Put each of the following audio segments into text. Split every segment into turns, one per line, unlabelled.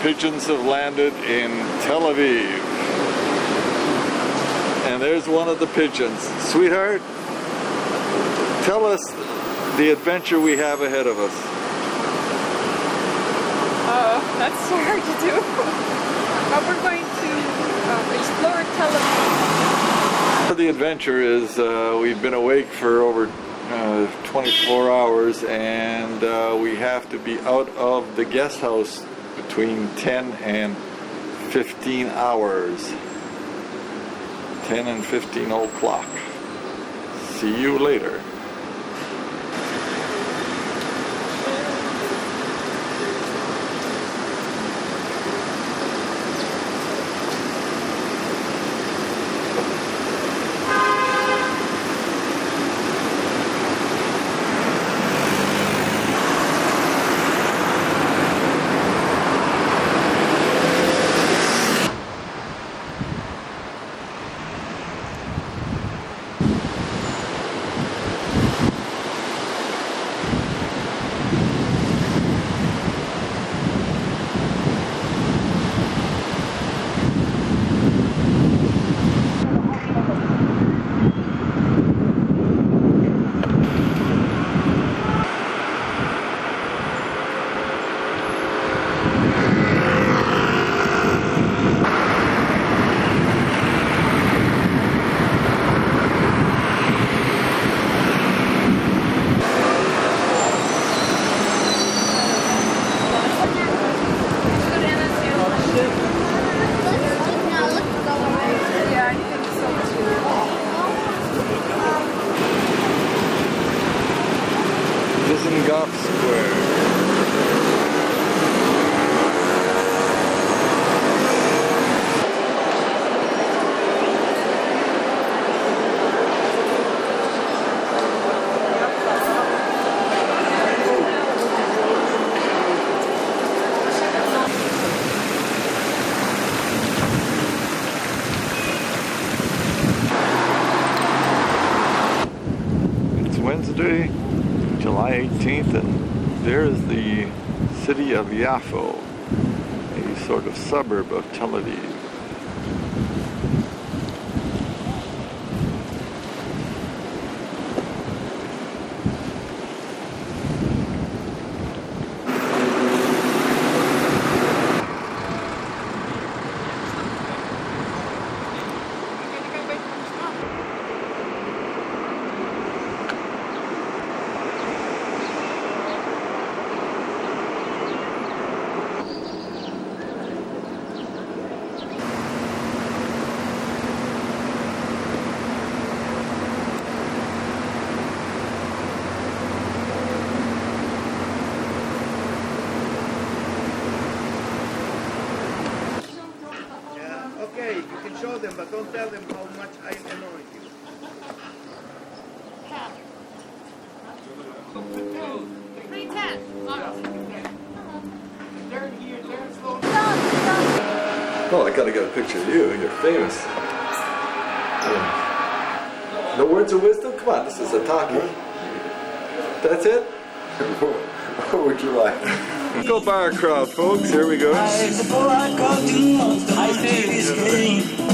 pigeons have landed in Tel Aviv. And there's one of the pigeons. Sweetheart, tell us the adventure we have ahead of us.
That's so hard to do. But we're going to explore Tel Aviv.
The adventure is we've been awake for over 24 hours, and we have to be out of the guest house between 10 and 15 hours. 10 and 15 o'clock. See you later. Dizengoff Square. It's Wednesday, July 18th, and there's the city of Yafo, a sort of suburb of Tel Aviv.
Okay, you can show them, but don't tell them how much I annoy you.
Oh, I gotta get a picture of you. You're famous. No words of wisdom? Come on, this is a talkie. That's it? What would you like? Go bar crowd, folks. Here we go.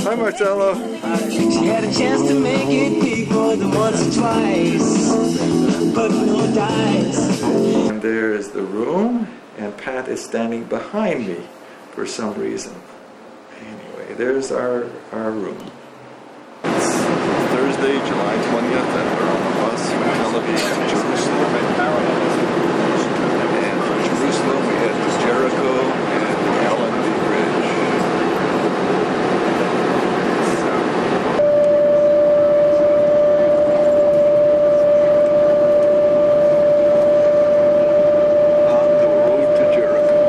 Hi, Marcelo.
She had a chance to make it big more than once or twice, but no dice.
And there's the room, and Pat is standing behind me for some reason. Anyway, there's our room. It's Thursday, July 20th, and we're on the bus from Tel Aviv to Jerusalem and Paradise. And from Jerusalem, we head to Jericho and the Allenby Bridge. On the road to Jericho.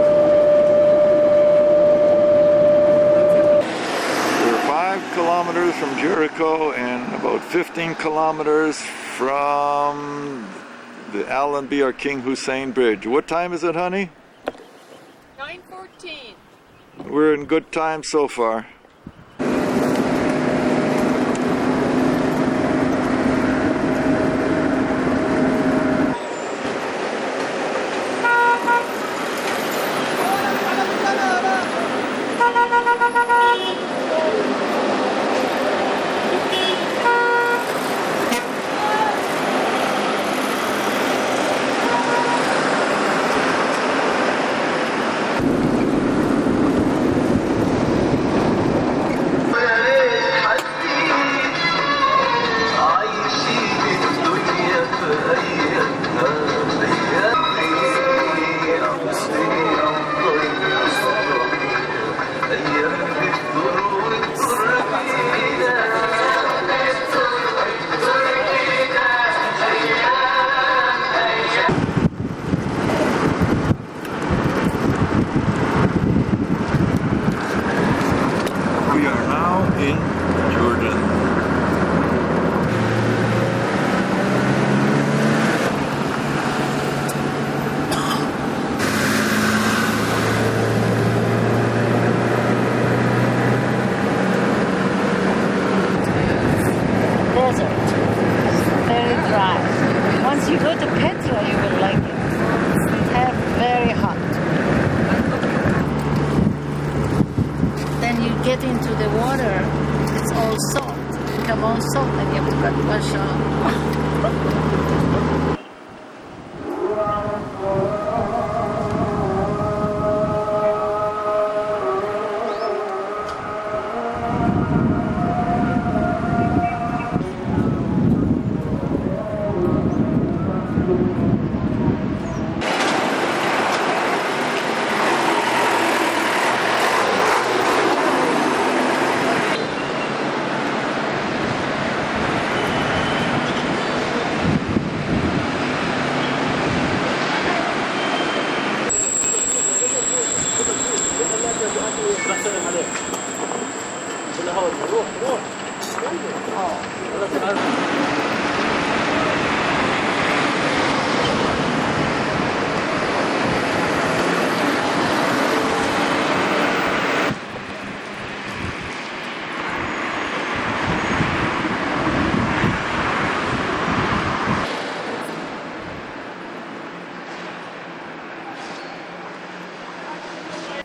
We're 5 kilometers from Jericho and about 15 kilometers from the Allenby or King Hussein Bridge. What time is it, honey?
9:14.
We're in good time so far.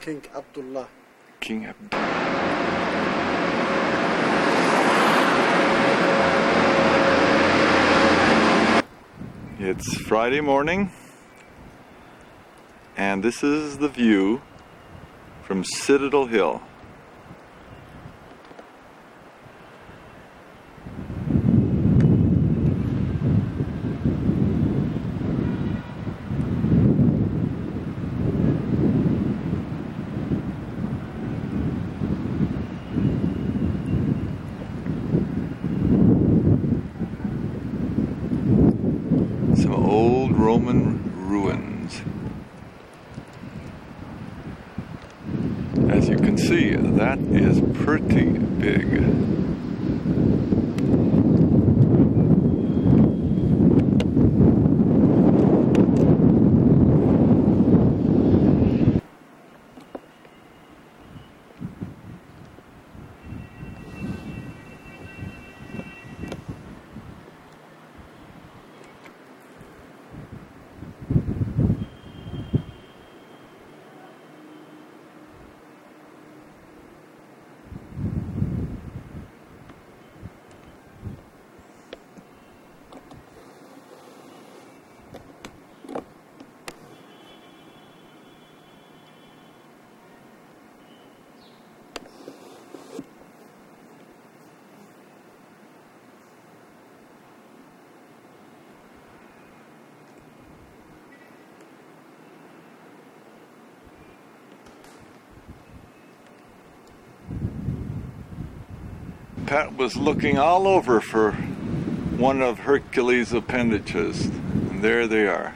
King Abdullah.
King Abdullah. It's Friday morning, and this is the view from Citadel Hill. Some old Roman ruins. As you can see, that is pretty big. Pat was looking all over for one of Hercules' appendages, and there they are.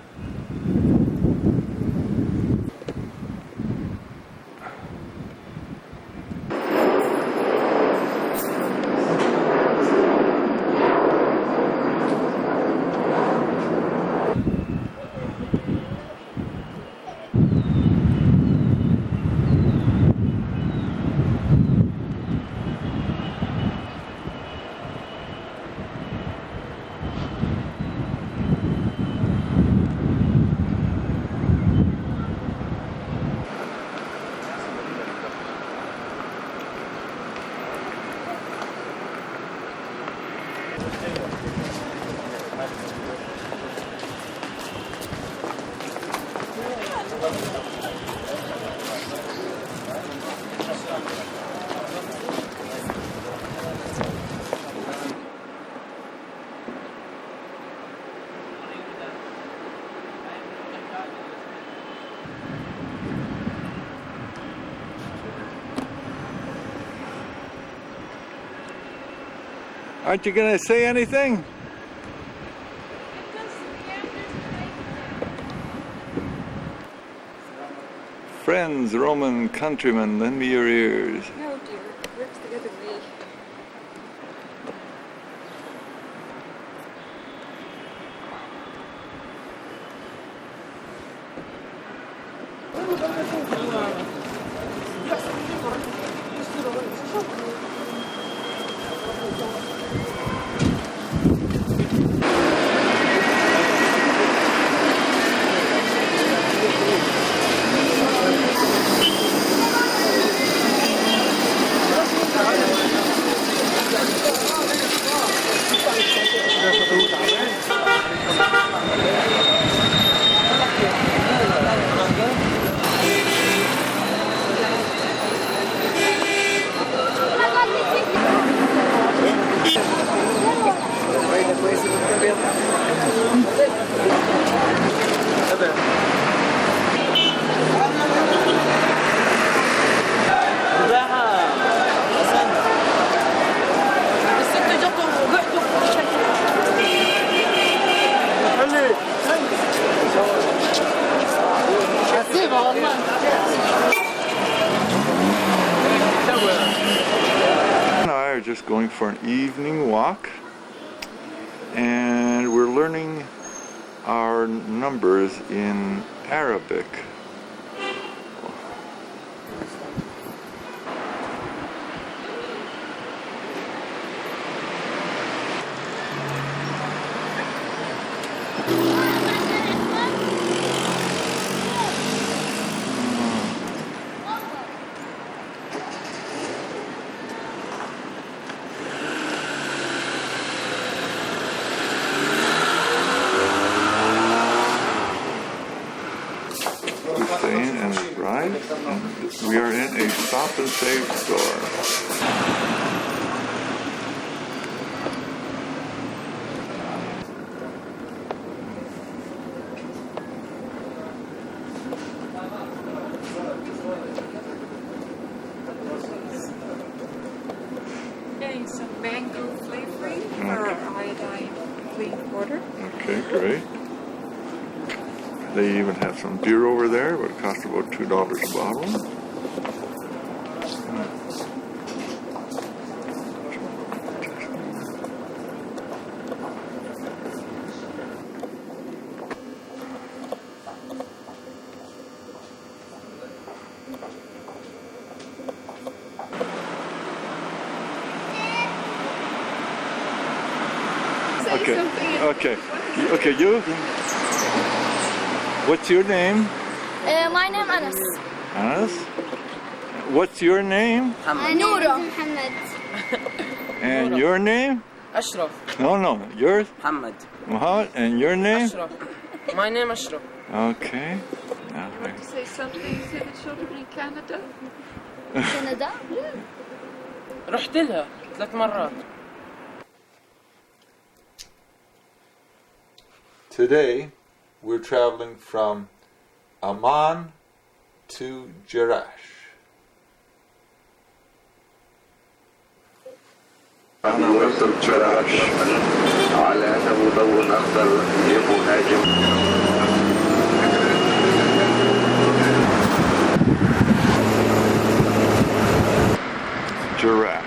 Aren't you going to say anything? Friends, Roman countrymen, lend me your ears.
No, dear. It works the other way.
And I are just going for an evening walk, and we're learning our numbers in Arabic. Shane and his bride. We are in a Stop and Save store.
Getting some mango flavoring for iodine clean water.
Okay, great. They even have some beer over there, but it costs about $2 a bottle.
Say
Okay,
something.
okay, you? What's your name?
My name Anas.
Anas? What's your name?
My name is Muhammad.
And your name?
Ashraf.
No, yours?
Muhammad.
Muhammad, and your name?
Ashraf. My name Ashraf.
Okay.
Say something to the children in Canada.
Canada.
رحت لها 3 مرات.
Today, we're traveling from Amman to Jerash.
أنا وصلت جراش على مدون أخضر لمهاجم
Jerash.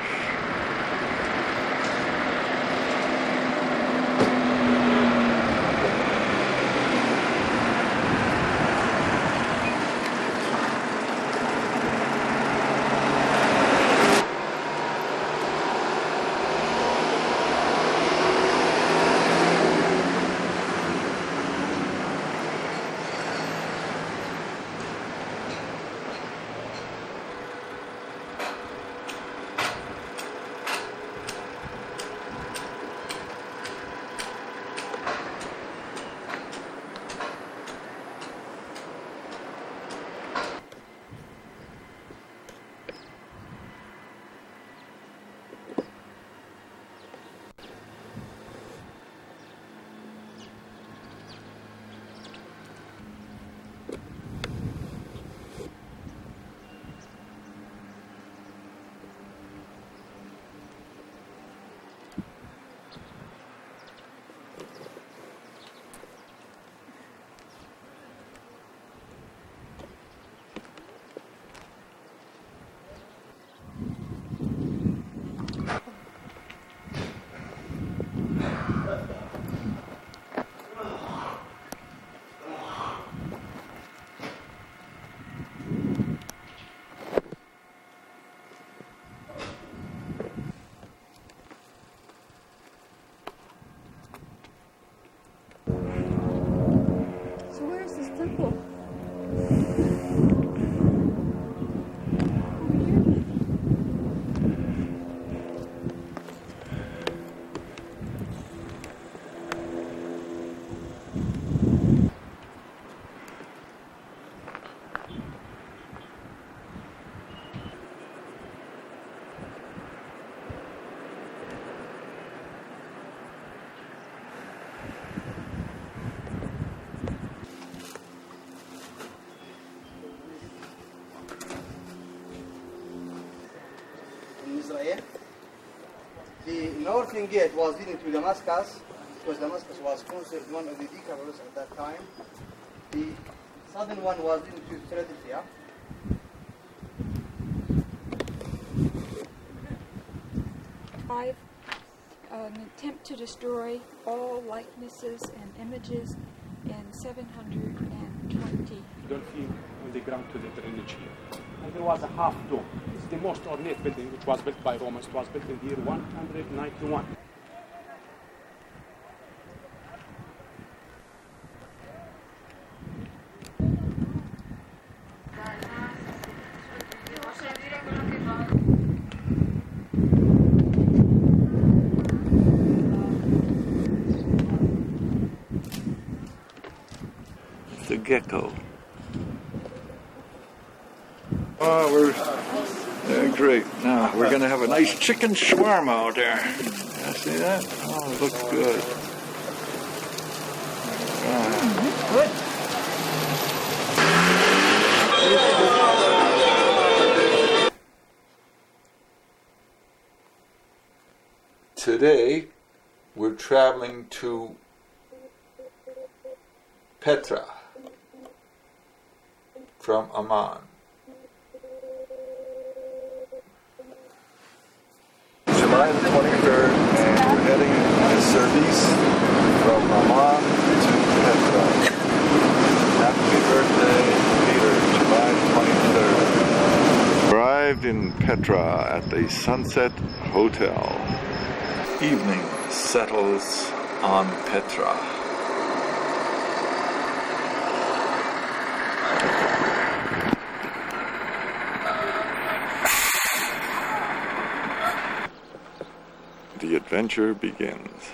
So where's this temple?
in Israel. The northern gate was leading to Damascus, because Damascus was considered one of the decapitals at that time. The southern one was leading to Philadelphia.
An attempt to destroy all likenesses and images in 720.
Dolphin on the ground to the drainage here. And there was a half dome. It's the most ornate building which was built by Romans. It was built in the year 191.
It's a gecko. Oh, we're great. Now we're going to have a nice chicken shawarma out there. Yeah, see that? Oh, it looks good. Today, we're traveling to Petra from Amman. July the 23rd, and we're heading in a service from Amman to Petra. Happy birthday, Peter, July 23rd. Arrived in Petra at the Sunset Hotel. Evening settles on Petra. The adventure begins.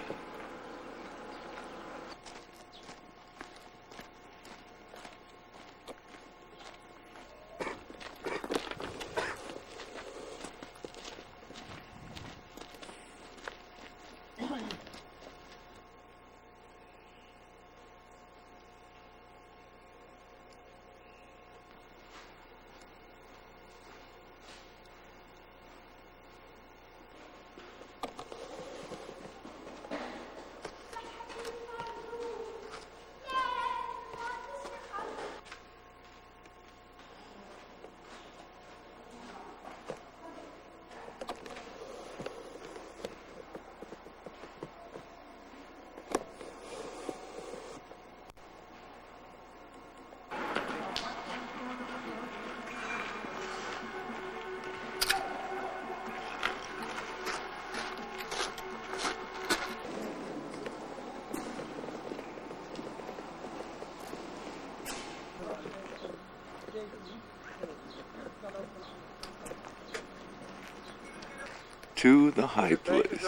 To the high place.
If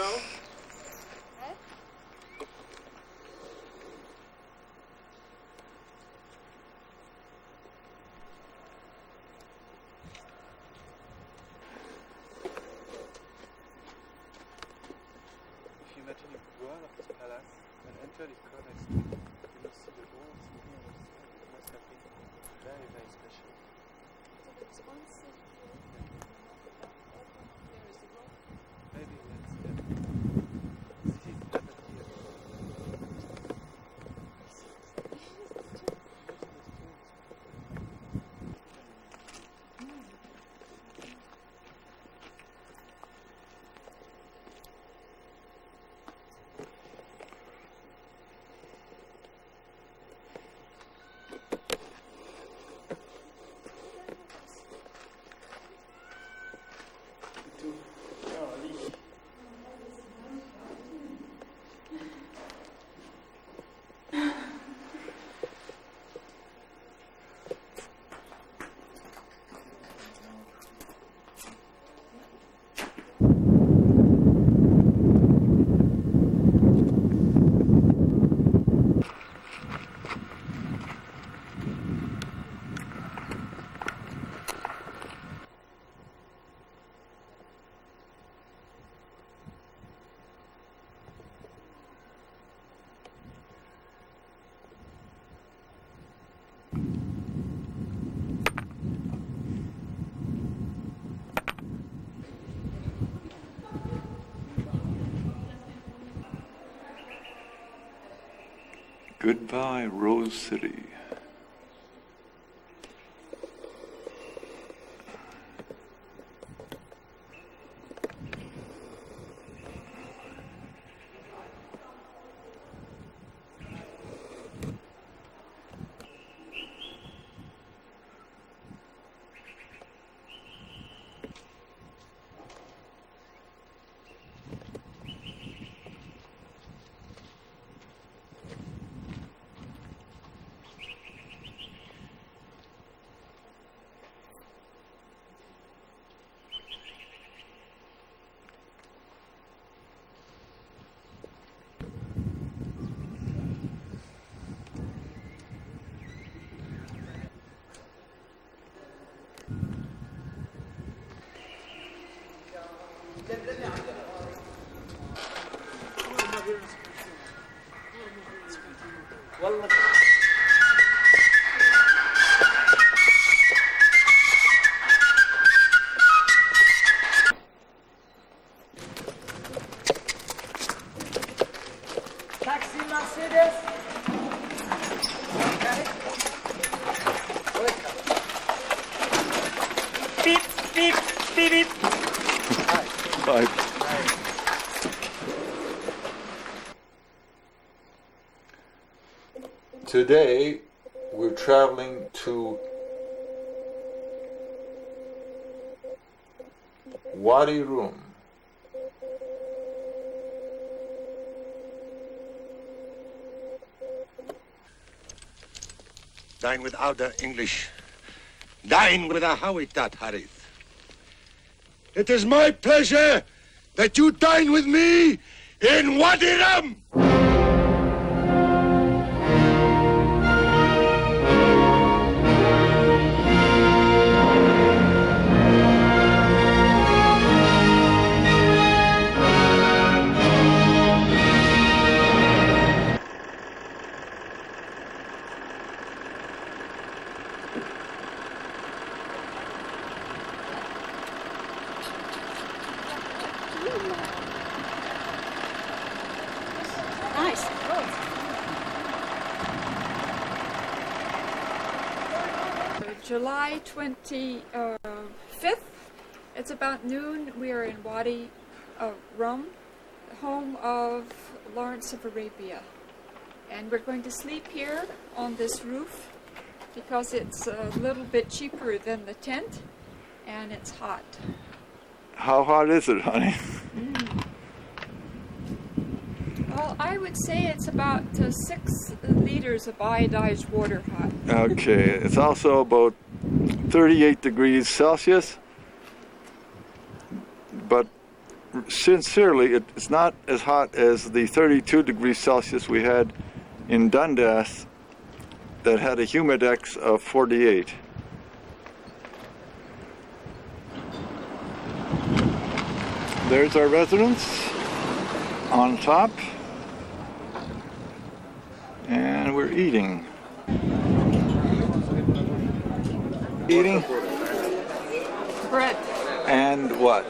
you imagine you go out of this palace and enter this corner street, you will see the old city. It must have been very, very special. Maybe let's see it better here.
Goodbye, Rose City.
beep, beep, beep, beep.
Bye. Today we're traveling to Wadi Rum.
Dine without the English. Dine with a Hawitat, Harith. It is my pleasure that you dine with me in Wadi Rum.
Nice. July 25th. It's about noon. We are in Wadi Rum, home of Lawrence of Arabia. And we're going to sleep here on this roof because it's a little bit cheaper than the tent and it's hot.
How hot is it, honey?
Well, I would say it's about 6 liters of iodized water hot.
Okay, it's also about 38 degrees Celsius, but sincerely, it's not as hot as the 32 degrees Celsius we had in Dundas that had a humidex of 48. There's our residence on top, and we're eating. Eating?
Bread.
And what?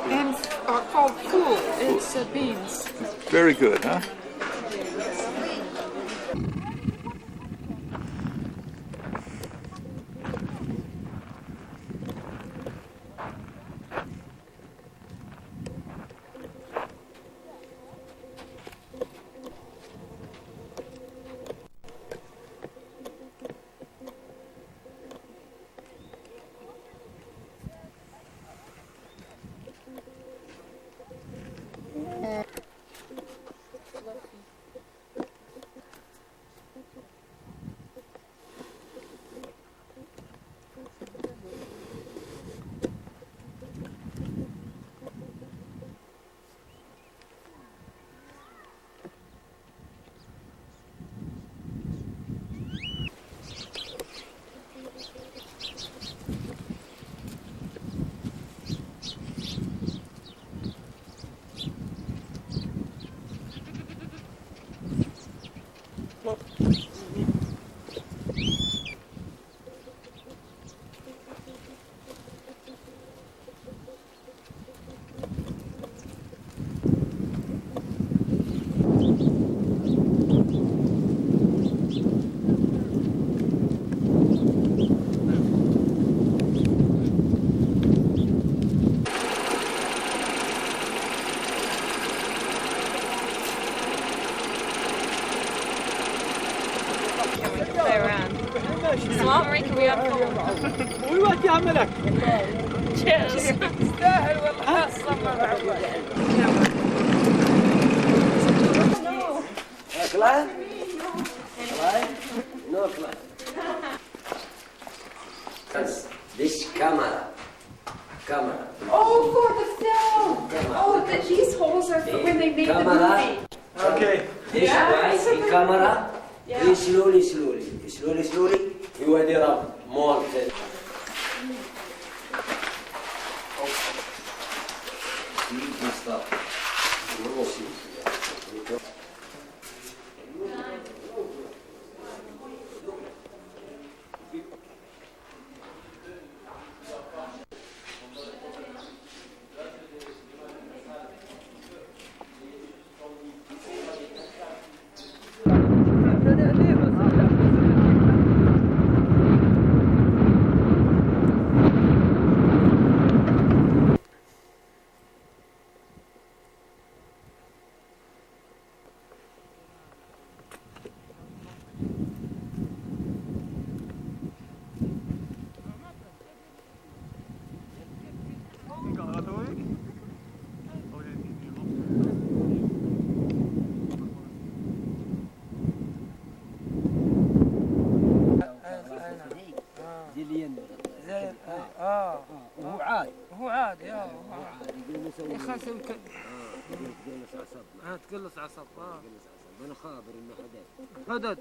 And called fool. It's beans.
Very good, huh?
السلام عليكم ويا الفضل.
ويوات يعملك.
Cheers. تستاهل والله الصبر.
Climb? Climb? No climb. This camera.
Oh, for the film. Oh, these holes are for when they made the movie.
Okay. This right, the camera.
Yeah.
Slowly. You are there more.
جليين
زين
وهو عاد
هو عادي
هو عاد يقول نسوي
يخاف يمكن
تقلص عصب
تقلص عصب
تقلص عصب انا خابر انه حدد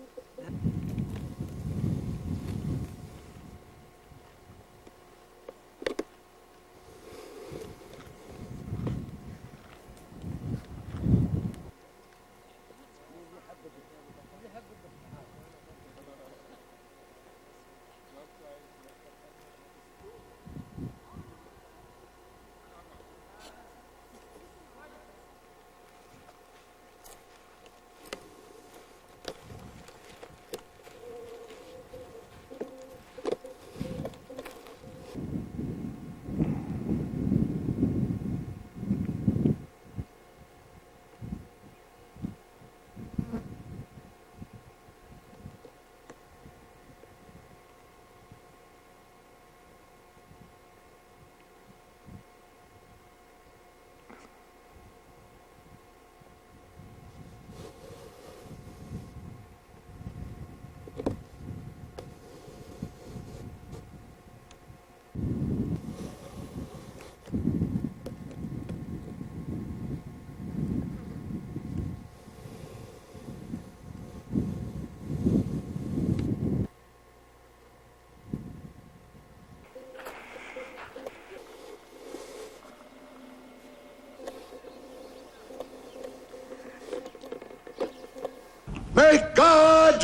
Make God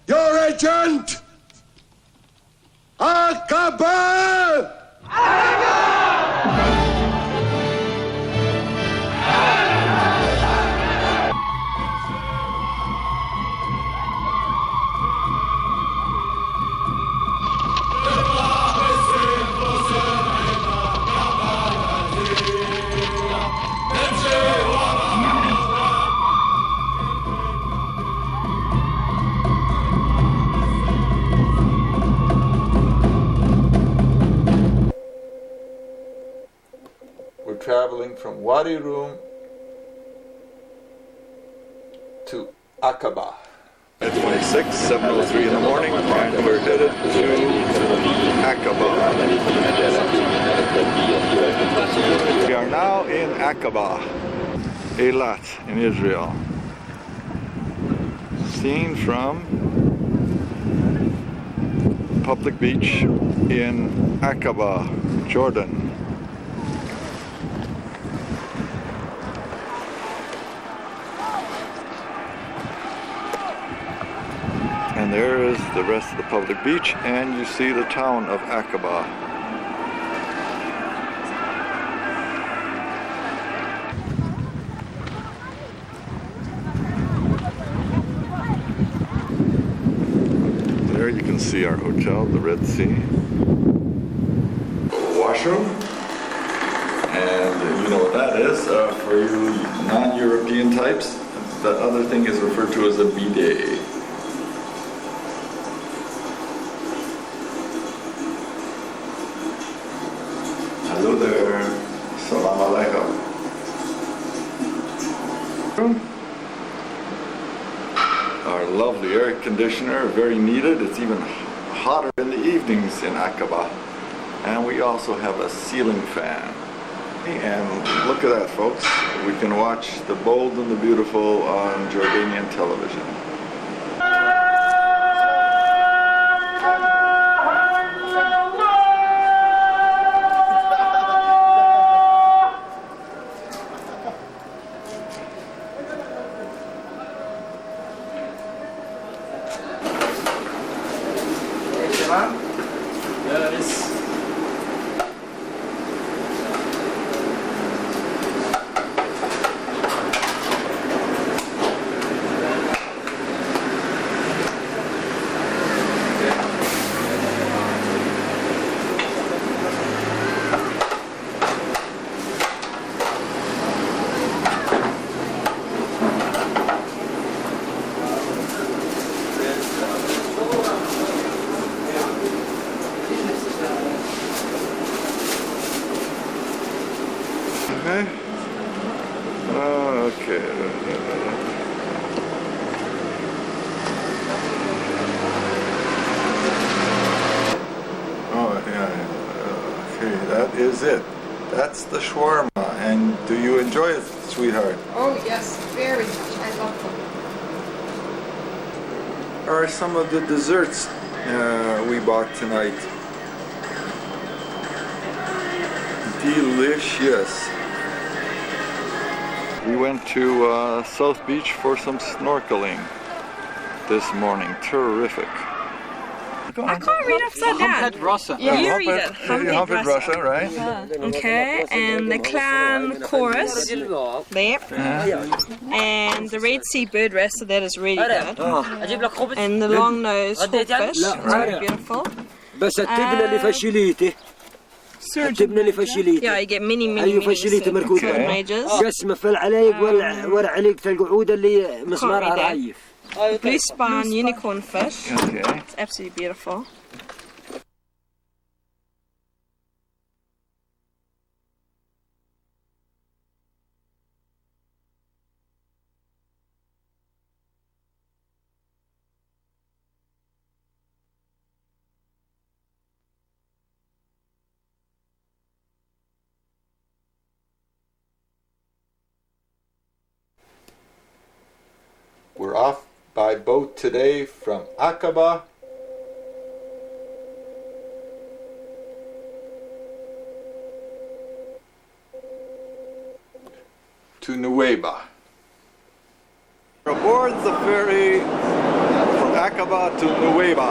your agent! Aqaba!
We're traveling from Wadi Rum to Aqaba. It's 26, 7:03 in the morning, and we're headed to Aqaba. We are now in Aqaba, Eilat in Israel. Seen from public beach in Aqaba, Jordan. And there is the rest of the public beach, and you see the town of Aqaba. There you can see our hotel, the Red Sea. Washroom. And you know what that is for you non-European types. That other thing is referred to as a bidet. Hello there. Salam alaikum. Our lovely air conditioner, very needed. It's even hotter in the evenings in Aqaba. And we also have a ceiling fan. And look at that, folks. We can watch The Bold and the Beautiful on Jordanian television. that is it. That's the shawarma. And do you enjoy it, sweetheart?
Oh yes, very much. I love them.
Are some of the desserts we bought tonight. Delicious. We went to South Beach for some snorkeling this morning. Terrific.
I can't read upside down.
Rasa.
Yeah, you read it.
Humped Rasa, right?
Okay, and the clan chorus there. And the Red Sea bird rest, that is really good. And the long nose hawkfish, very beautiful.
بس التبنة اللي فشليته. التبنة اللي فشليته.
Yeah, you get many
فشليته مركوزة.
majors.
قسمة في العلايق ورا عليقة القعود اللي مسمارها رعيف.
Blue spine unicorn fish.
Okay.
It's absolutely beautiful.
We're off by boat today from Aqaba to Nuweiba. We're aboard the ferry from Aqaba to Nuweiba.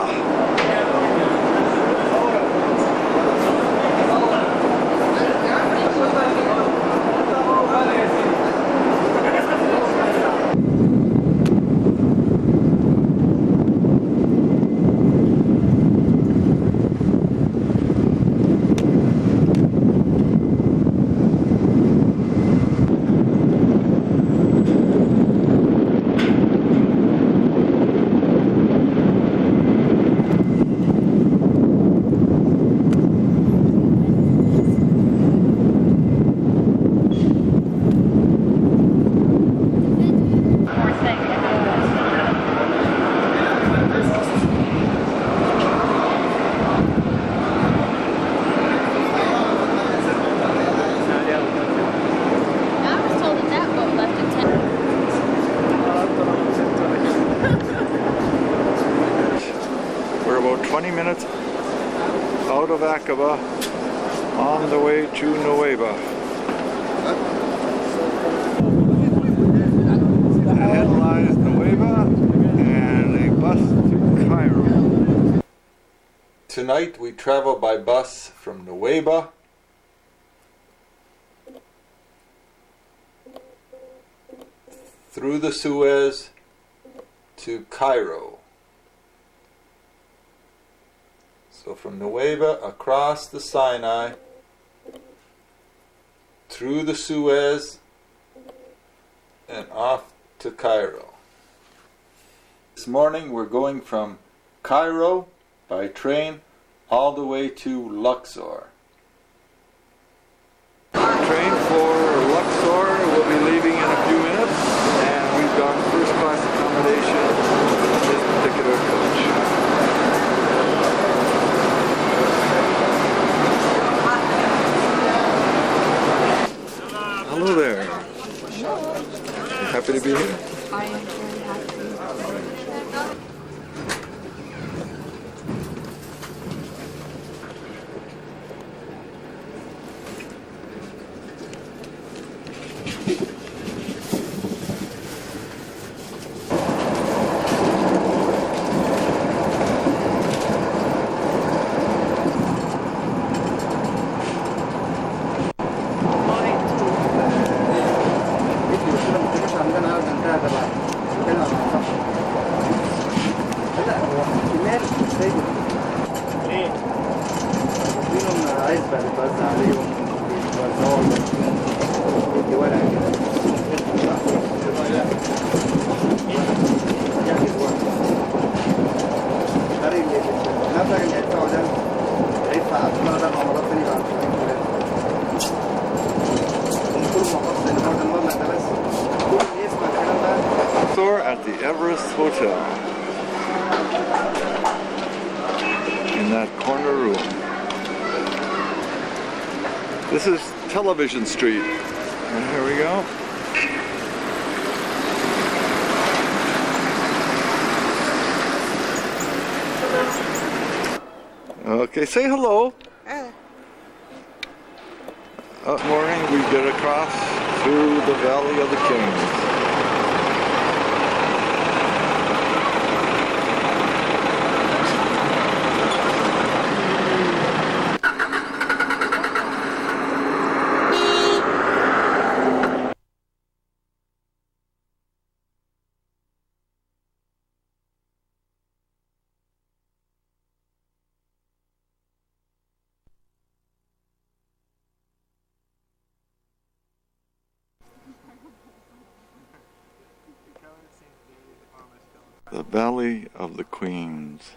We're about 20 minutes out of Aqaba on the way to Nuweiba. Ahead lies Nuweiba and a bus to Cairo. Tonight we travel by bus from Nuweiba through the Suez to Cairo. So from Nuweiba across the Sinai, through the Suez, and off to Cairo. This morning we're going from Cairo by train all the way to Luxor. Our train for Luxor will be leaving in a few minutes, and we've got first class accommodation in this particular coach. Hello there. You happy to be here?
I am very happy.
At the Everest Hotel in that corner room. This is Television Street. And here we go. Okay, say hello. This morning we get across through the Valley of the Kings. The Valley of the Queens.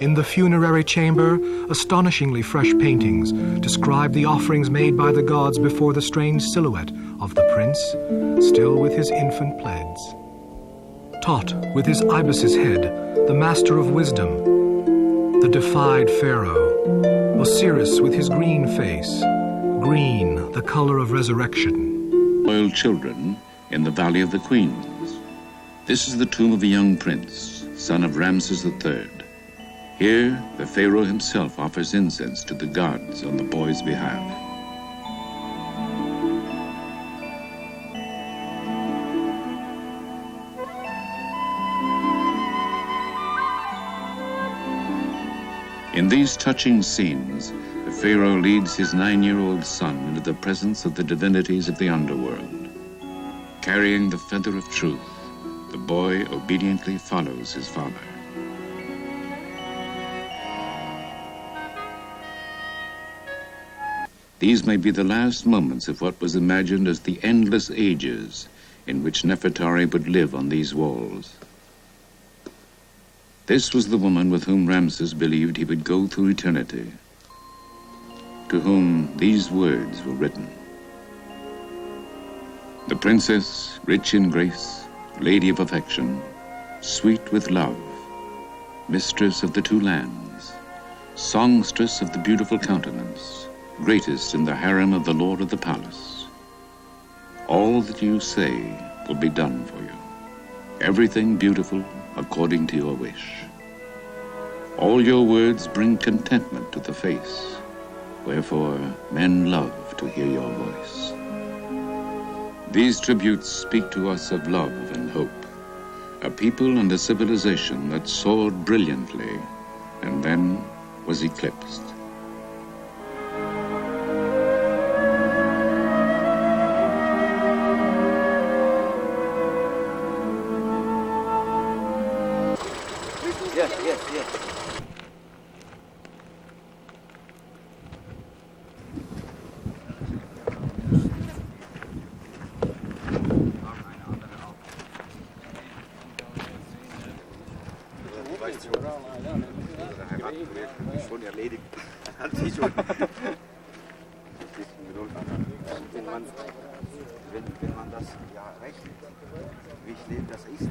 In the funerary chamber, astonishingly fresh paintings describe the offerings made by the gods before the strange silhouette of the prince, still with his infant plaids. Tot, with his ibis's head, the master of wisdom, the defied pharaoh, Osiris with his green face, green, the color of resurrection.
Royal children in the Valley of the Queens. This is the tomb of a young prince, son of Ramses III. Here, the pharaoh himself offers incense to the gods on the boy's behalf. In these touching scenes, the pharaoh leads his 9-year-old son into the presence of the divinities of the underworld. Carrying the feather of truth, the boy obediently follows his father. These may be the last moments of what was imagined as the endless ages in which Nefertari would live on these walls. This was the woman with whom Ramses believed he would go through eternity, to whom these words were written. The princess, rich in grace, lady of affection, sweet with love, mistress of the two lands, songstress of the beautiful countenance, greatest in the harem of the lord of the palace. All that you say will be done for you. Everything beautiful according to your wish. All your words bring contentment to the face, wherefore men love to hear your voice. These tributes speak to us of love and hope, a people and a civilization that soared brilliantly and then was eclipsed.
Yes.
Schon erledigt. Hat sich schon. Wenn man das ja rechnet, wie schlimm das ist.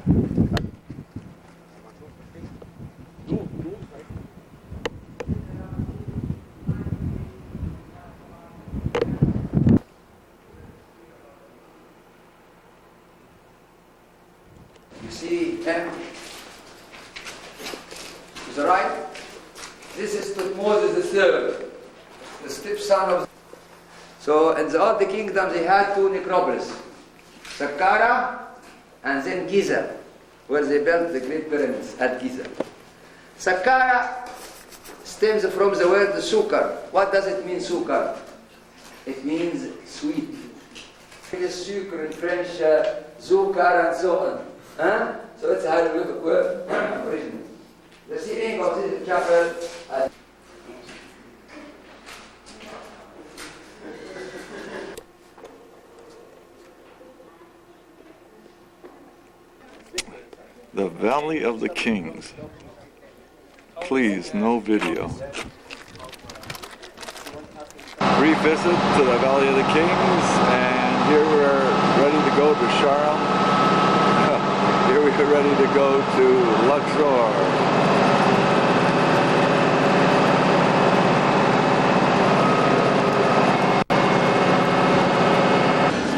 You see him to the right. This is Tutmosis III, the stepson of. So in the old kingdom they had two necropolis, Saqqara and then Giza, where they built the great pyramids at Giza. Saqqara stems from the word sukar. What does it mean, sukar? It means sweet. It is sucre in French, zukar and so on. So it's a hieroglyphic word originally. The ceiling of this chapel
The Valley of the Kings. Please, no video. Brief visit to the Valley of the Kings, and here we're ready to go to Sharm. Here we get ready to go to Luxor.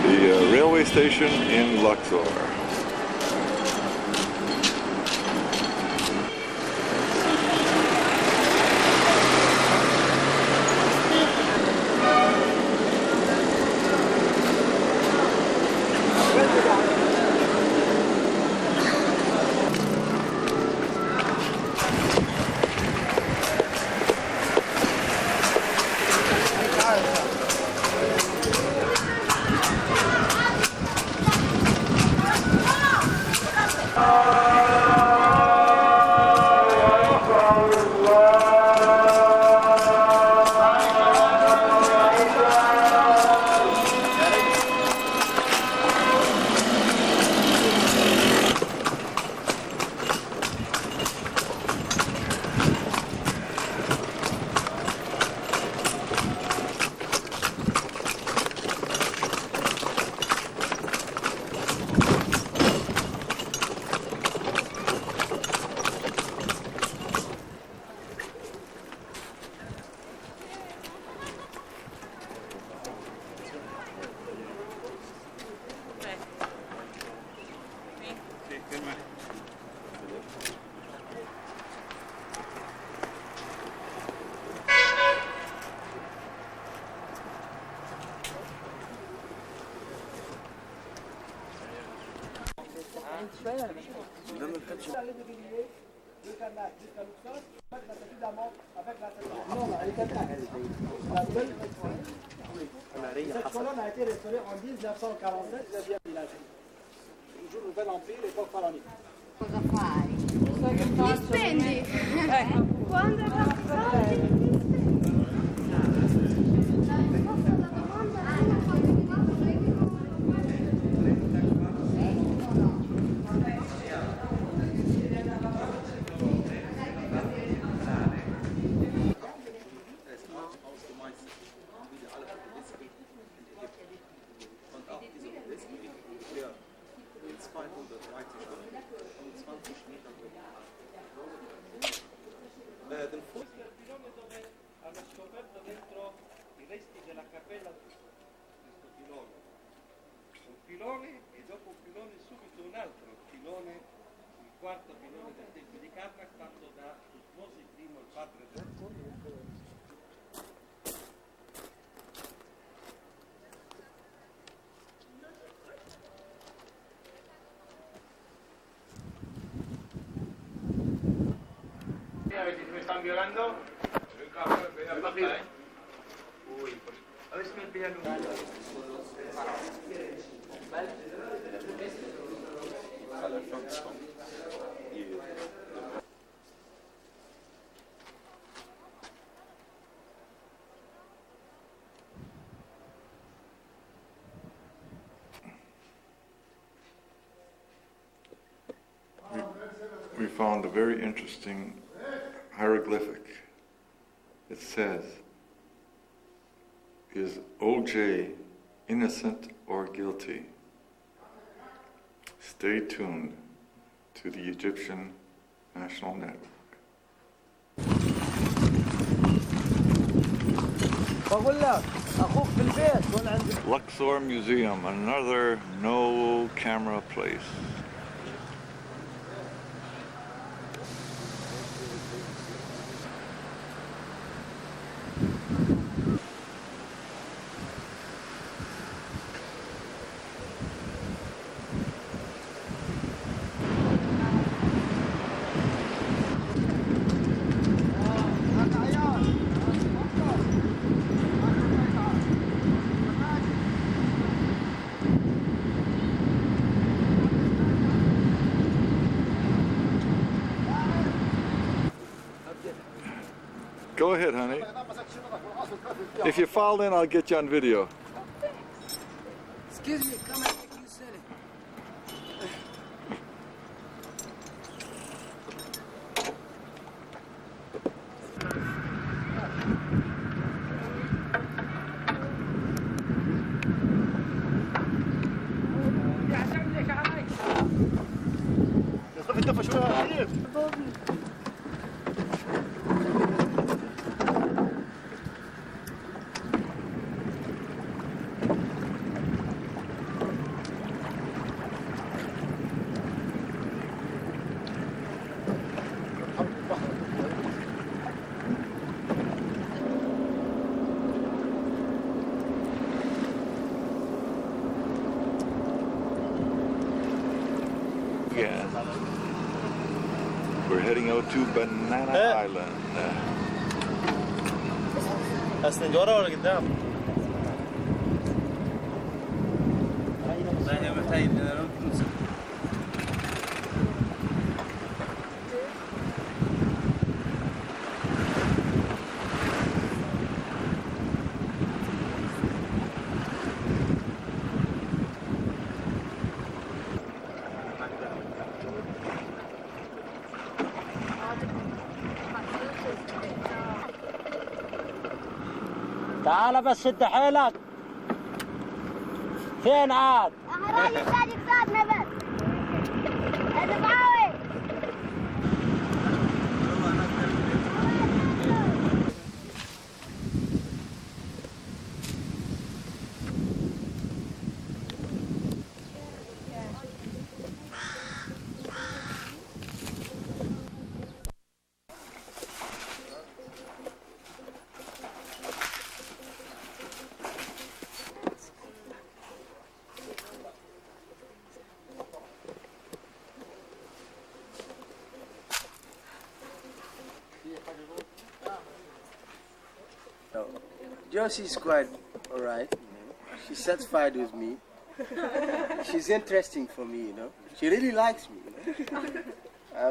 The railway station in Luxor.
Cette colonne a été restaurée en 1947, le village. Il joue le nouvel empire, l'époque pharaonique.
Cosa fai? Li spendi? Quando soldi?
¿Me están violando? Uy, a ver si me pillan
We found a very interesting hieroglyphic. It says, "Is OJ innocent or guilty?" Stay tuned to the Egyptian National Network. Luxor Museum, another no camera place. Go ahead, honey. If you fall in, I'll get you on video.
Excuse me, come and you said it.
Again. We're heading out to Banana Island.
أصلا ورا ولا قدام؟ لا هي محتاج
تعال بس شد حيلك. فين عاد؟
راجل صادق صادنا بس. هذا بعاوي.
Josie's quite alright. She's satisfied with me. She's interesting for me, you know. She really likes me, you know.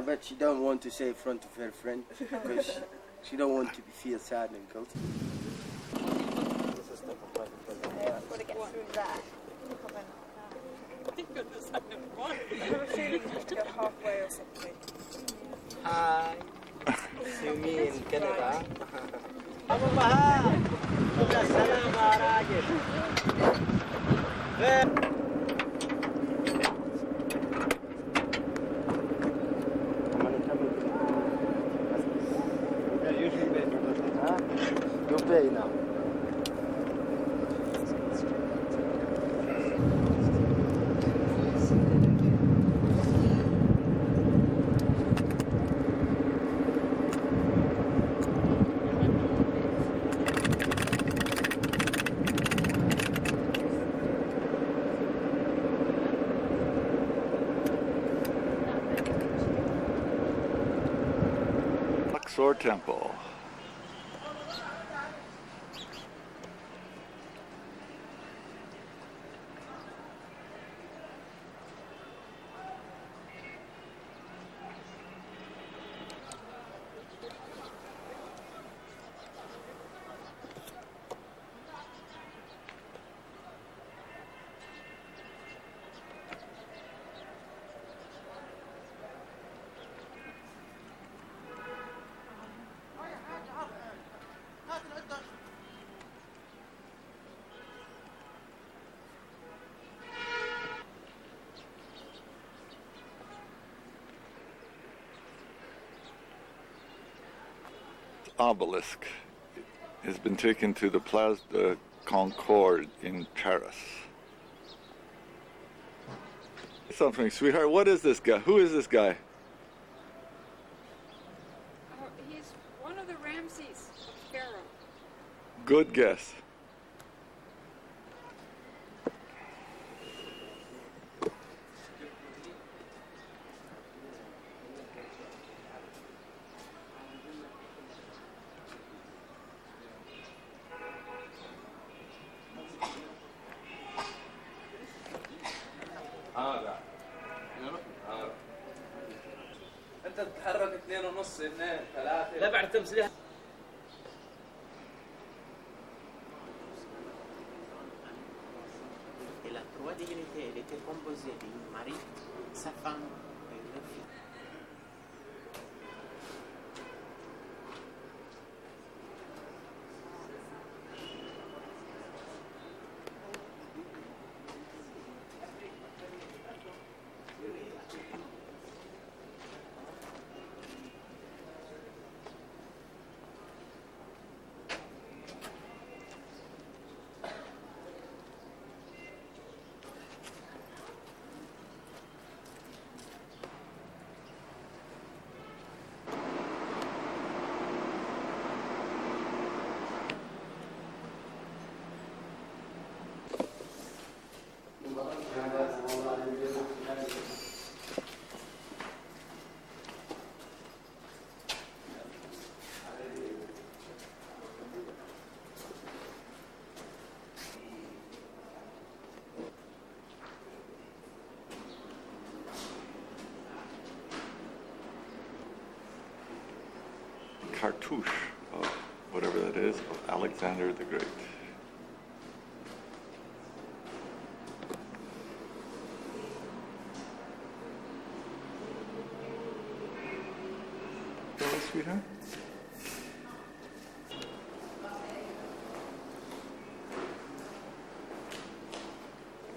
But she don't want to say in front of her friend because she don't want to feel sad and guilty.
halfway or something.
Hi. You mean Canada? أبو بهاء السلام يا راجل. You pay now.
Luxor Temple. Obelisk has been taken to the Place de Concorde in Paris. Something, sweetheart, what is this guy? Who is this guy?
Oh, he's one of the Ramses of Pharaoh.
Good guess.
انت تتحرك 2 ونص 2 3
لا بعد تمثيل
Et la 3 divinités, elle était composée d'une Marie, sa femme et leur fille.
cartouche of whatever that is, of Alexander the Great. Hello, sweetheart.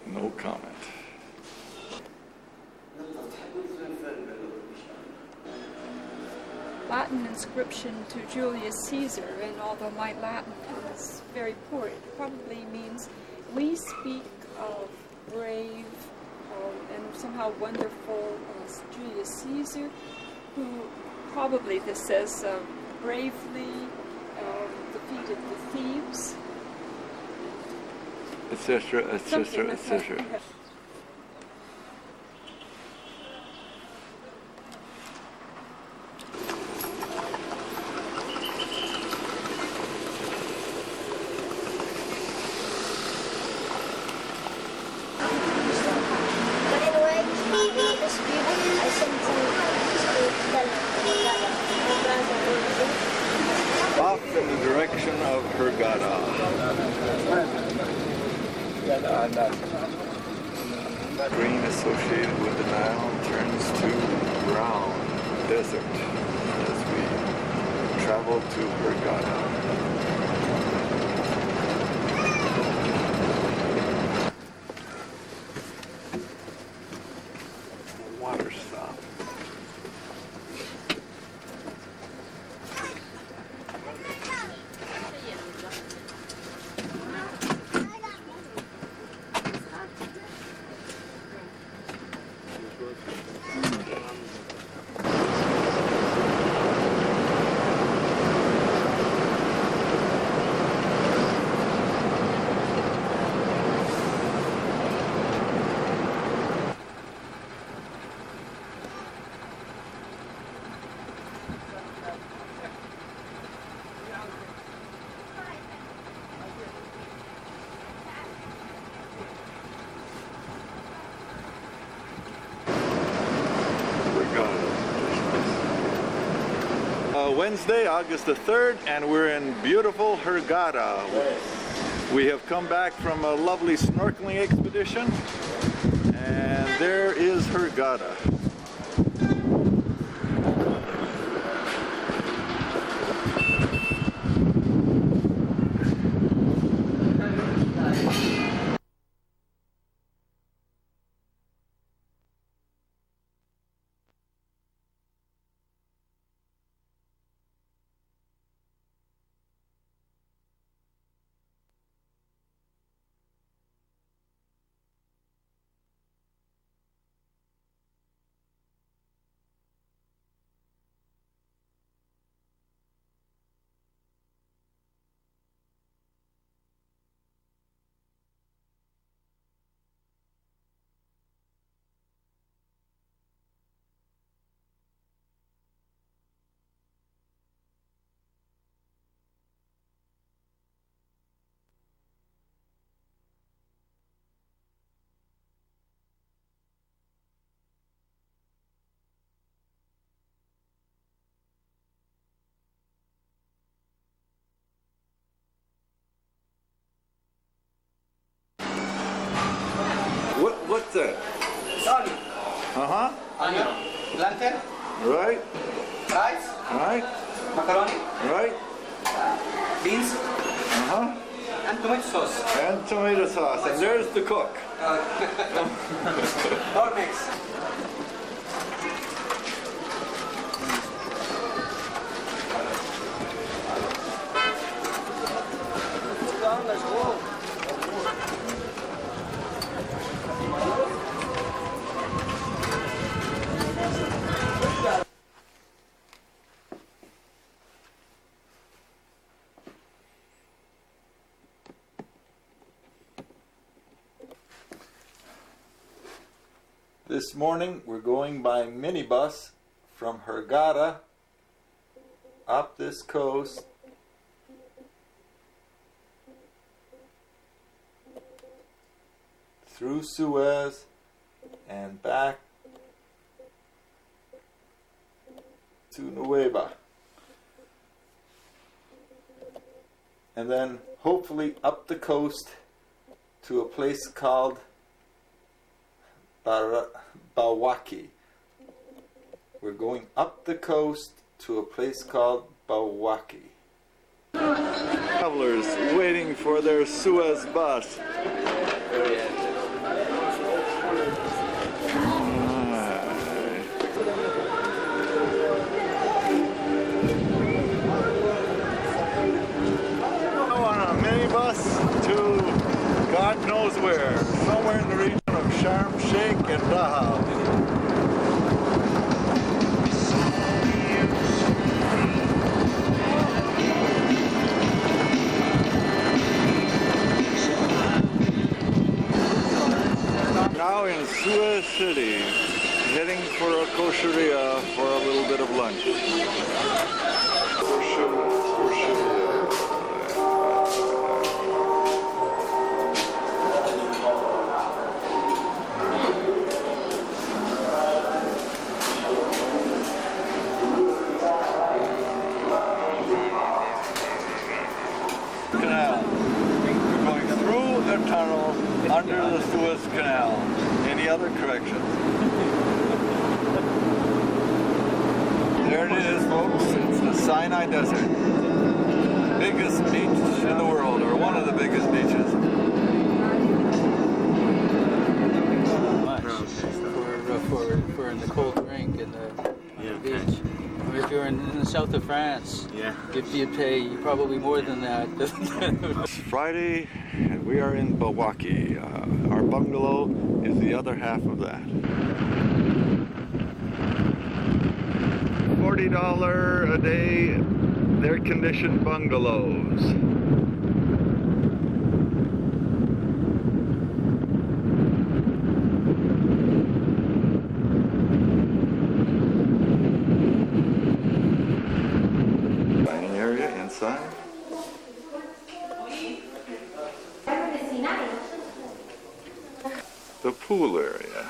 No comment.
Latin inscription to Julius Caesar, and although my Latin is very poor, it probably means we speak of brave and somehow wonderful Julius Caesar, who probably, this says, bravely defeated the Thebes,
etc., etc., etc.
But anyway, this beauty, I sent
Off in the direction of Hurghada. Green associated with the Nile turns to brown desert as we travel to Hurghada. Water stop. Wednesday, August the 3rd, and we're in beautiful Hurghada. We have come back from a lovely snorkeling expedition, and there is Hurghada. What's that?
It's onion.
Uh-huh.
Onion. Plantain.
Right.
Rice.
Right.
Macaroni.
Right.
Beans.
Uh-huh.
And tomato sauce.
And tomato sauce. And there's the cook.
All mix.
This morning we're going by minibus from Hurghada up this coast through Suez and back to Nueva. and then hopefully up the coast to a place called Bawaki. We're going up the coast to a place called Bawaki. Travelers waiting for their Suez bus. On a minibus to God knows where, somewhere in the region of Sharm Sheikh and Dahab. Now in Suez City, heading for a kosheria for a little bit of lunch. Canal. We're going through the tunnel under the Suez Canal. Any other corrections? There it is, folks. It's the Sinai Desert. Biggest beach in the world, or one of the biggest beaches.
For in the cold drink in the beach. Or if you're in the south of France, you'd pay probably more than that.
It's Friday, and we are in Bawaki. Our bungalow is the other half of that. $40 a day, air-conditioned bungalows. Dining area inside. The pool area.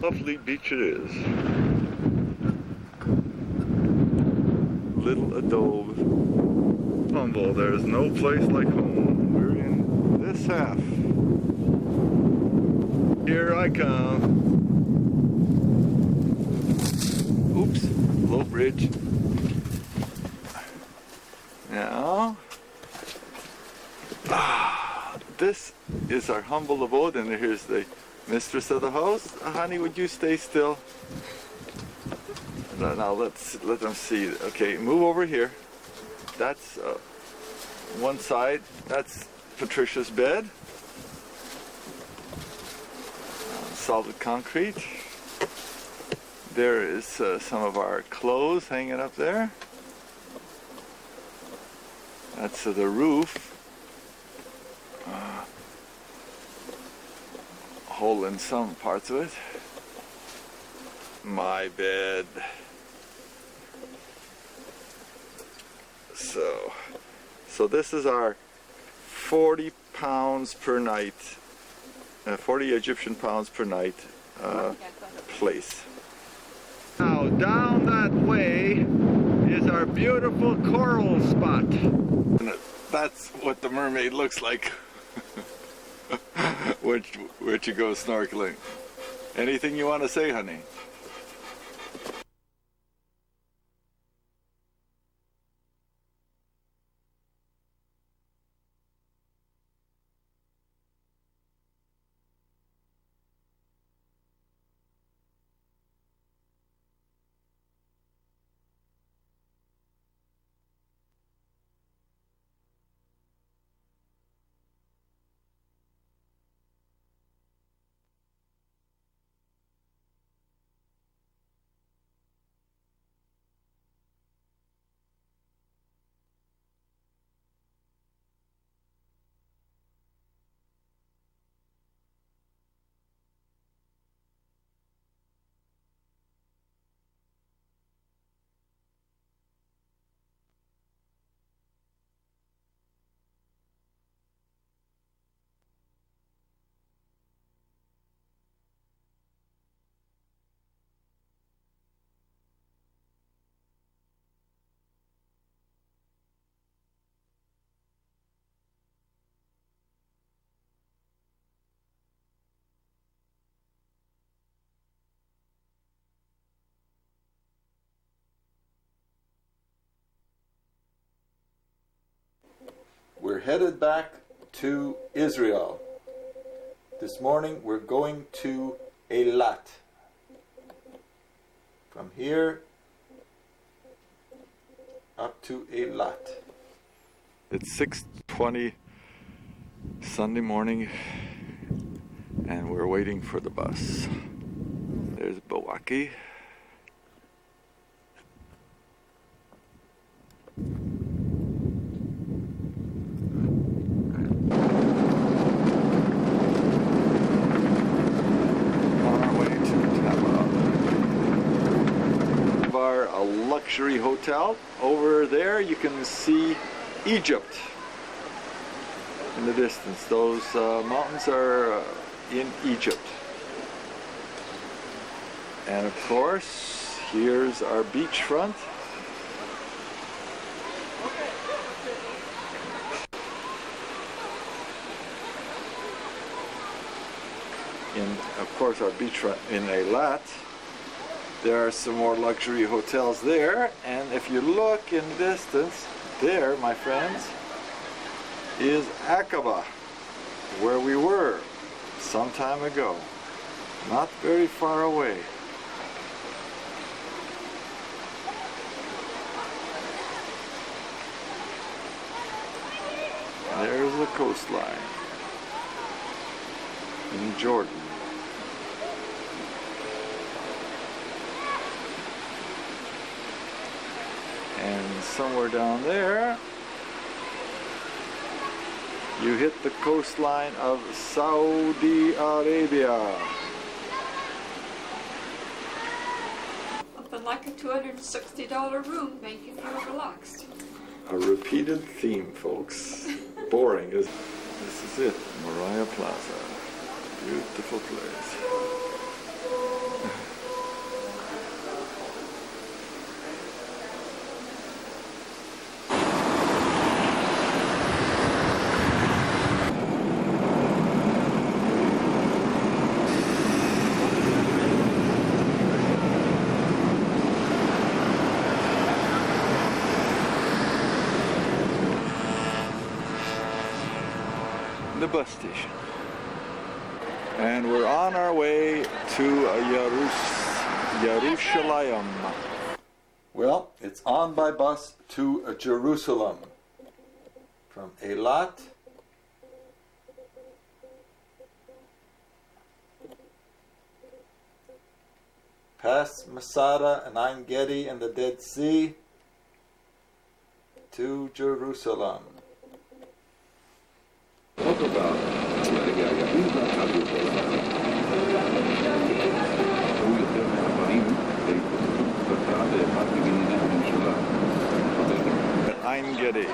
Lovely beach it is. Little adobe. Humble, there is no place like home. We're in this half. Here I come. Oops, low bridge. Now, this is our humble abode, and here's the mistress of the house. Honey, would you stay still? Now let them see. Okay, move over here. That's one side. That's Patricia's bed. Solid concrete. There is some of our clothes hanging up there. That's the roof. Hole in some parts of it. My bed. So this is our 40 pounds per night, 40 Egyptian pounds per night place. Now down that way is our beautiful coral spot. And that's what the mermaid looks like where you go snorkeling. Anything you want to say, honey? headed back to Israel. This morning we're going to Eilat. From here up to Eilat. It's 6:20 Sunday morning and we're waiting for the bus. There's Bawaki. A luxury hotel. Over there you can see Egypt in the distance. Those mountains are in Egypt. And of course, here's our beachfront. Of course, our beachfront in Eilat. There are some more luxury hotels there, and if you look in the distance, there, my friends, is Aqaba, where we were some time ago, not very far away. There's the coastline in Jordan. And somewhere down there, you hit the coastline of Saudi Arabia.
Something like a $260 room, make you feel relaxed.
A repeated theme, folks. Boring, isn't it? This is it, Moriah Plaza. Beautiful place. The bus station. And we're on our way to Yerushalayim. Well, it's on by bus to Jerusalem. From Eilat past Masada and Ein Gedi and the Dead Sea to Jerusalem. Ein Gedi.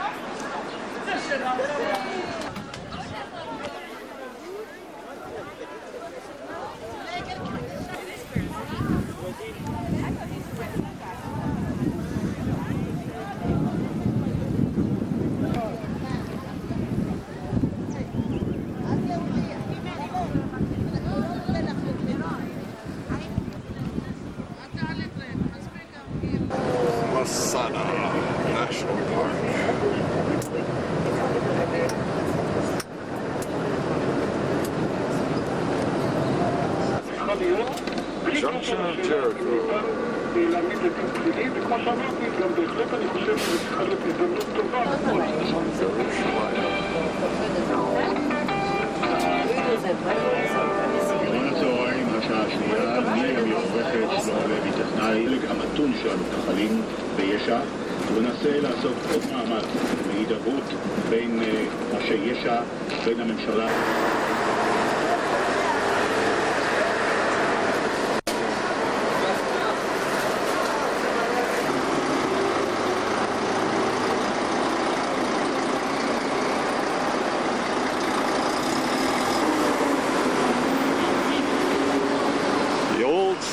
Masada National Park. Junction of Jericho.
הצהריים, השעה השנייה, מירי עורכת לעולה בטכנאי המתון של המתנחלים ביש"ע, וננסה לעשות עוד מאמץ בהידברות בין ראשי יש"ע, בין הממשלה.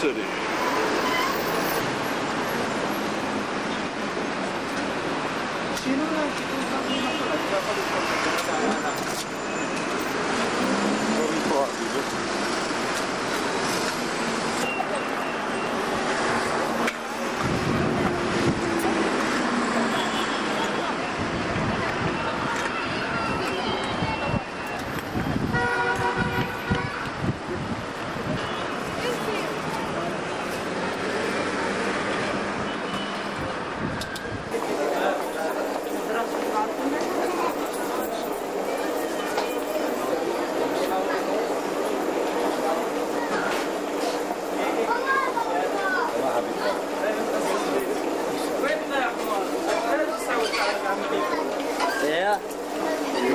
City.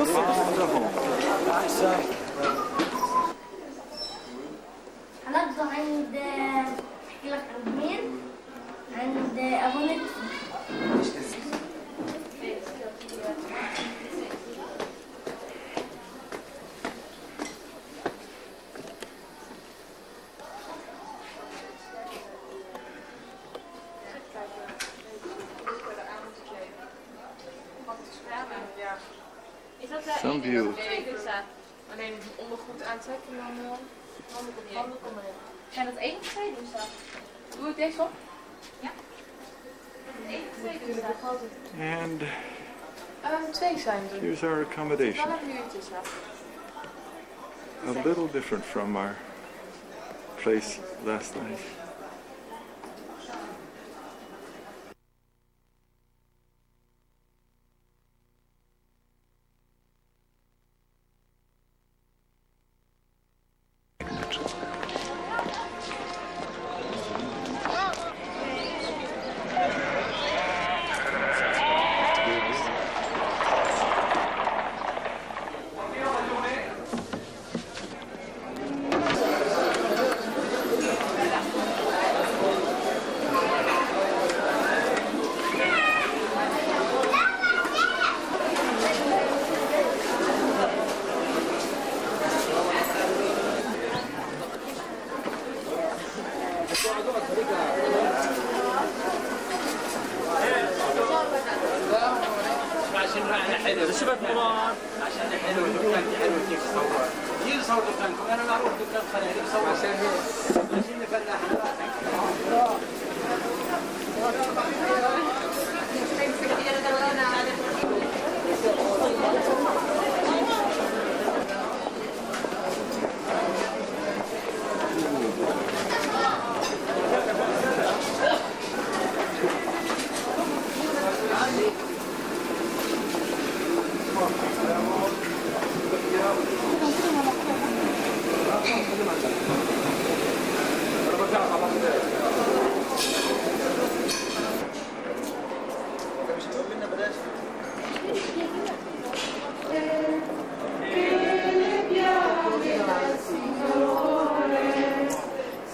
found a home.
هنقضوا عند احكي لك عند مين؟ عند ابو نتفي.
Some view.
Alleen ondergoed aantrekken en dan handen komen erin. Zijn dat 1 of 2 doen staan? Doe ik deze op? Ja. 1 of 2 doen staan?
And
2 zijn er.
here's our accommodation.
Dan hebben jullie tussen.
A little different from our place last night.
شبت مراد عشان حلو الدكان حلو كيف تصور يجي يصور دكانكم انا معروف دكان خليني بصور عشان نفلح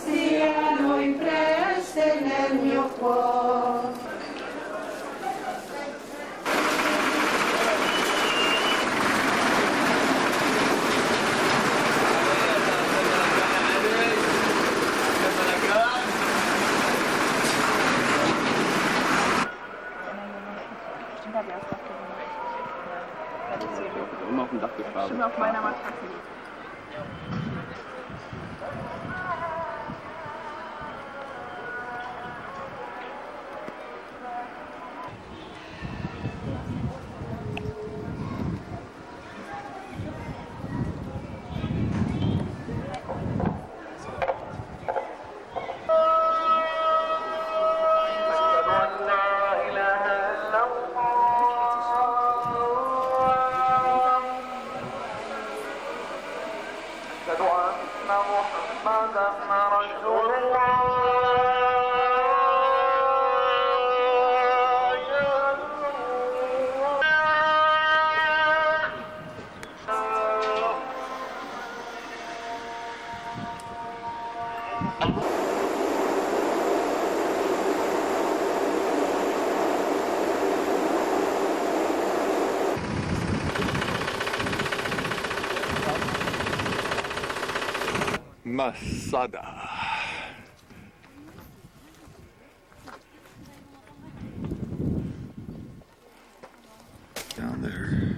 Siano impresse nel mio cuore.
Immer auf dem Dach gefahren.
Stimmt auf meiner Matratze.
Masada. Down there.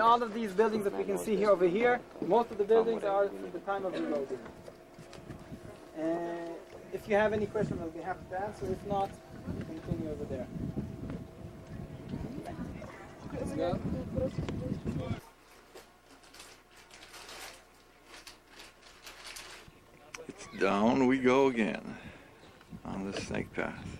all of these buildings that we can see here over here, most of the buildings are from the time of reloading. If you have any questions, I'll be happy to answer. If not, continue over there. Let's go.
Down we go again on the snake path.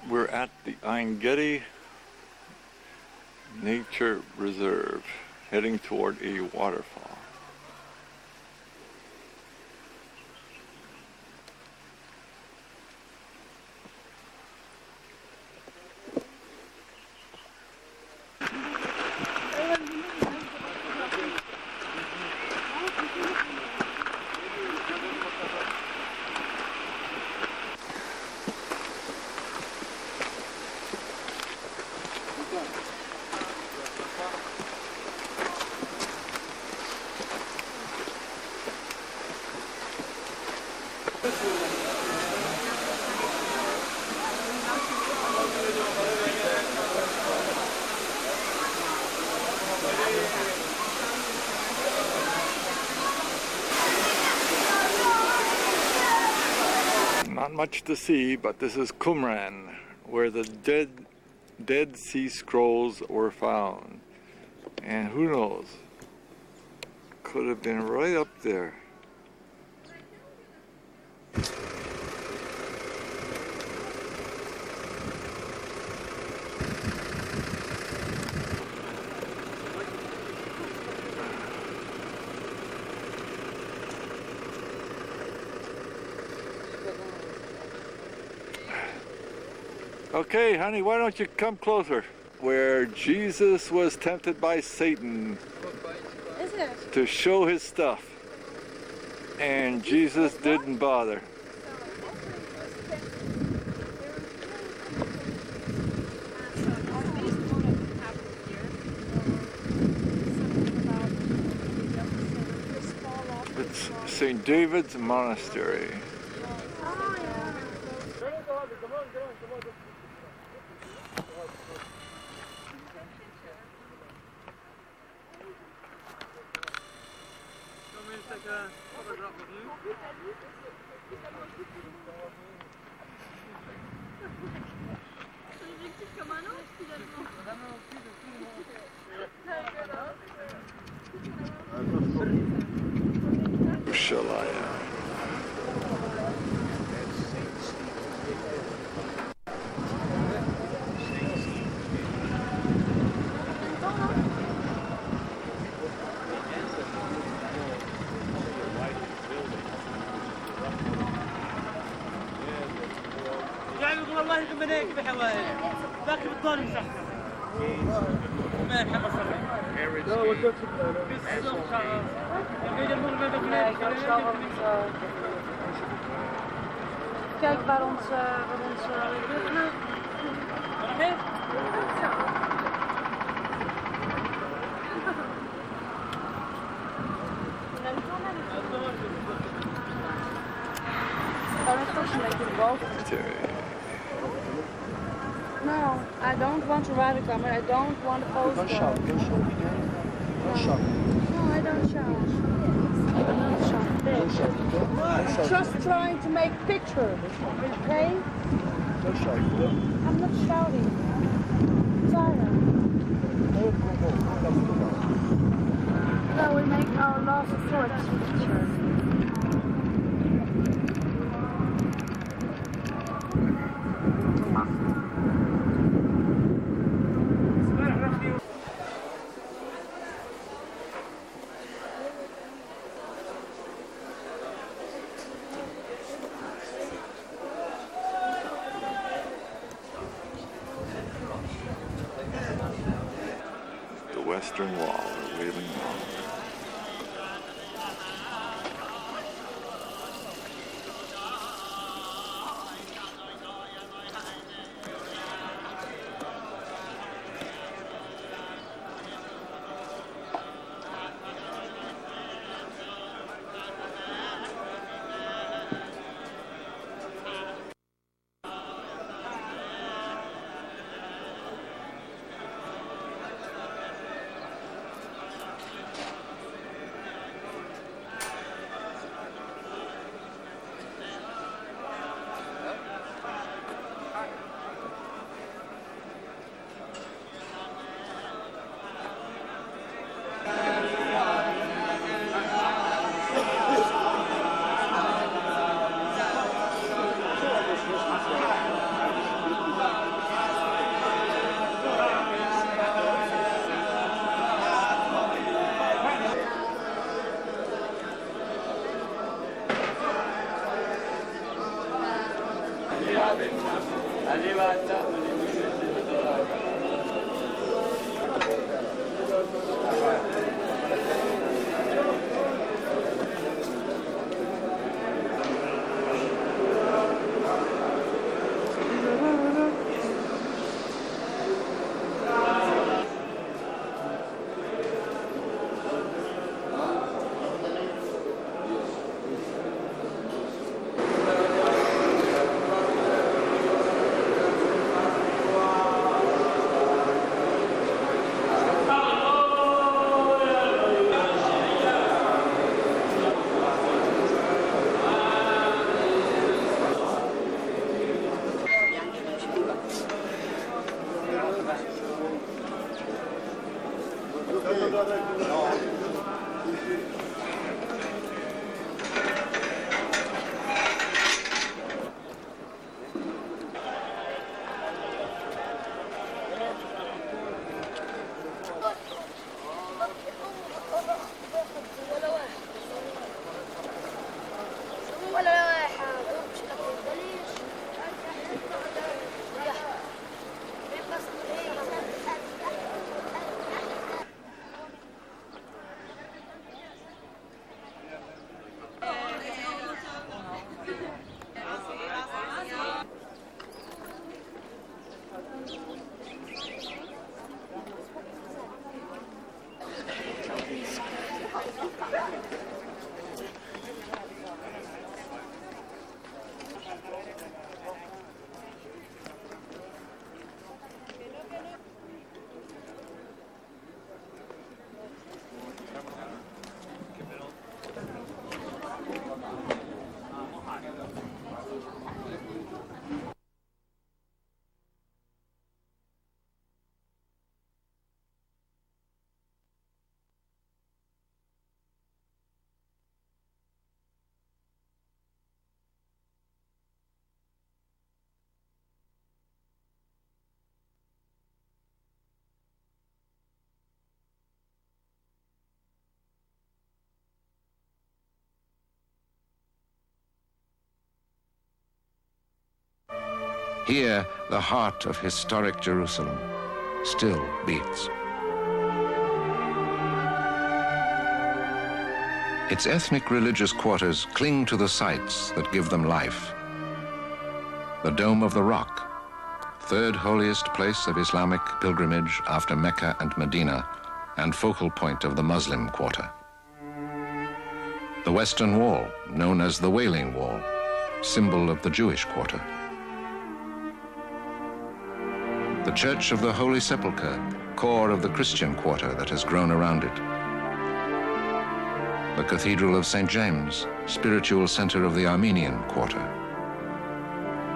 We're at the Ein Gedi Nature Reserve, heading toward a waterfall. Not much to see, but this is Qumran, where the Dead Sea Scrolls were found. And who knows, could have been right up there. Okay, honey, why don't you come closer? Where Jesus was tempted by Satan to show his stuff. And Jesus didn't bother. It's St. David's Monastery. Shalaya.
والله يكون من هيك بحوالي باقي بالدار مش احسن ما يرحم صاحبي لا ودك بالسوق شغال يجي المر ما بكناش
Kijk waar ons No, I don't want to ride a camera. I don't want to post.
Don't shout. Don't shout. Don't shout.
No, I don't shout.
Don't shout.
I'm just trying to make pictures, okay?
Don't shout.
I'm not shouting. Silent. No, we make our last thoughts picture.
Western Wall, or Wailing Wall.
Here, the heart of historic Jerusalem still beats. Its ethnic religious quarters cling to the sites that give them life. The Dome of the Rock, third holiest place of Islamic pilgrimage after Mecca and Medina, and focal point of the Muslim quarter. The Western Wall, known as the Wailing Wall, symbol of the Jewish quarter. The Church of the Holy Sepulchre, core of the Christian quarter that has grown around it. The Cathedral of St. James, spiritual center of the Armenian quarter.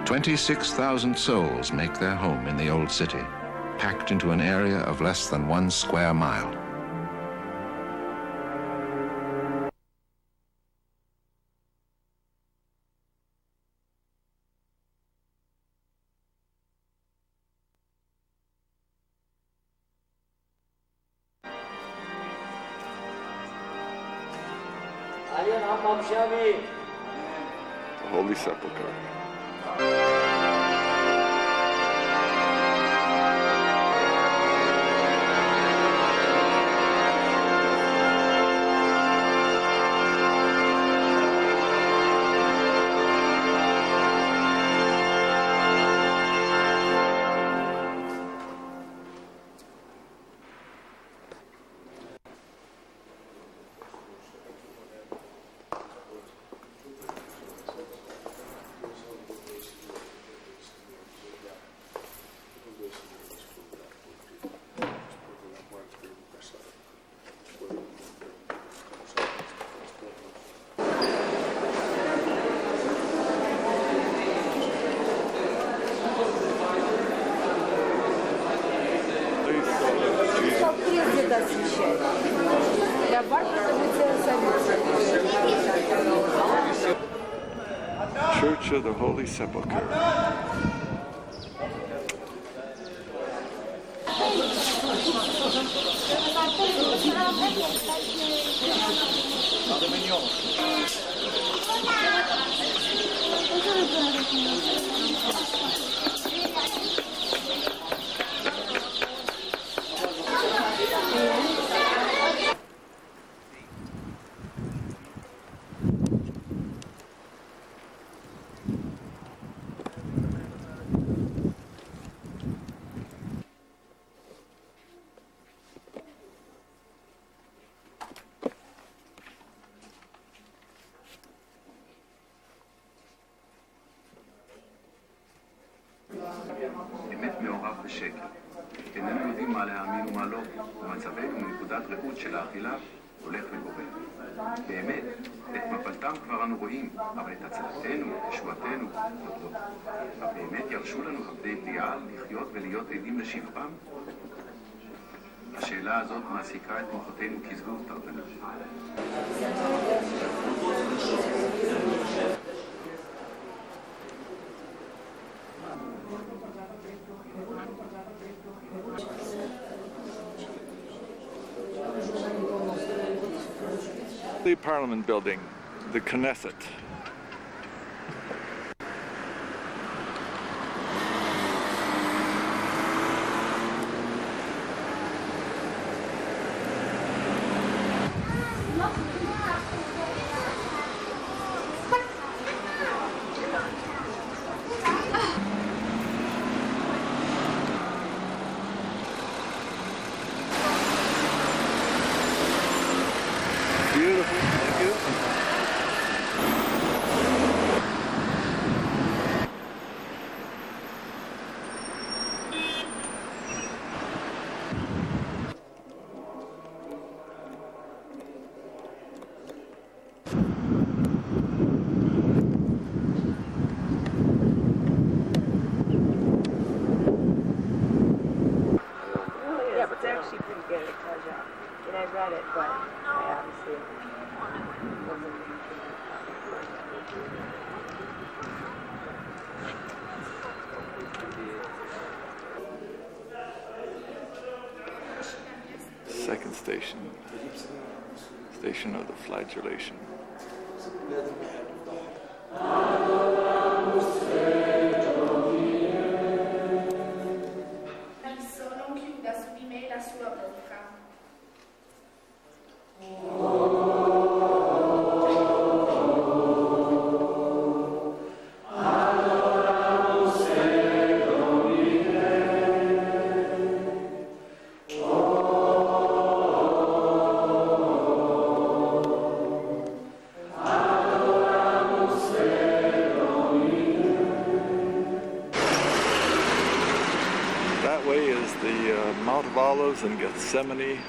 26,000 souls make their home in the old city, packed into an area of less than 1 square mile.
The Holy Sepulchre.
надо освещать. Для Бахмута мы советуем.
Church of the Holy Sepulchre.
אמת מעורב בשקר. איננו יודעים מה להאמין ומה לא, ומצבנו מנקודת ראות של האכילה הולך וגובר. באמת, את מפלתם כבר אנו רואים, אבל את הצלתנו, ישועתנו, עוד לא. באמת ירשו לנו עבדי בליעל לחיות ולהיות עדים לשבחם? השאלה הזאת מעסיקה את מוחותינו כזבוב טרדנות.
The Parliament building, the Knesset. Beautiful, thank you.
Yeah, but it's actually pretty good. It tells you. And I read it, but I obviously wasn't.
Second station. Station of the flagellation.
Adesso non chiuda su di me la sua bocca.
That way is the Mount of Olives and Gethsemane.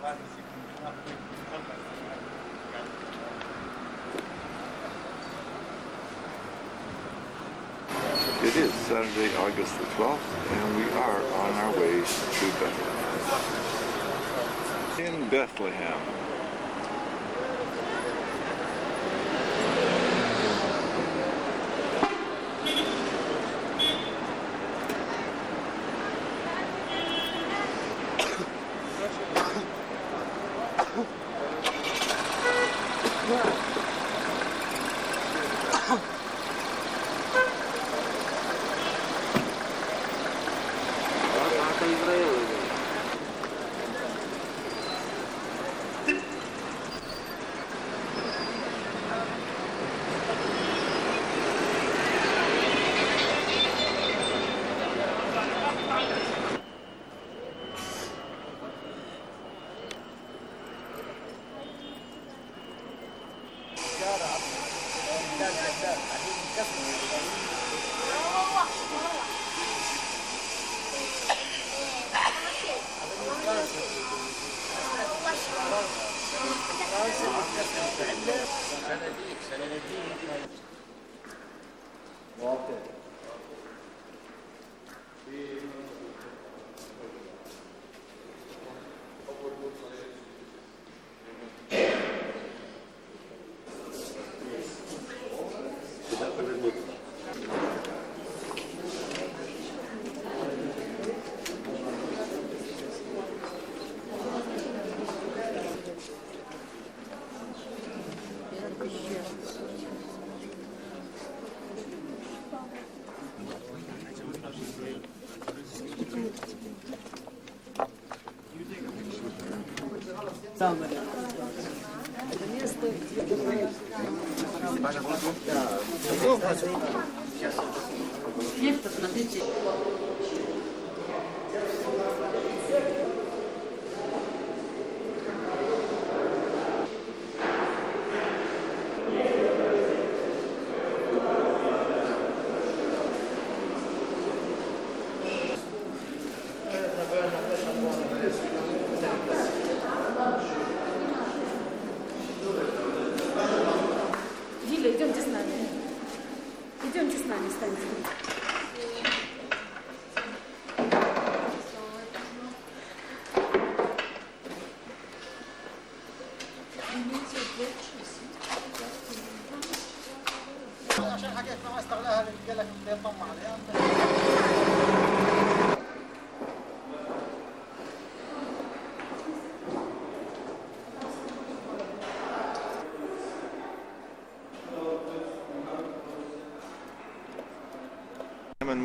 It is Saturday, August the 12th, and we are on our way to Bethlehem. In Bethlehem.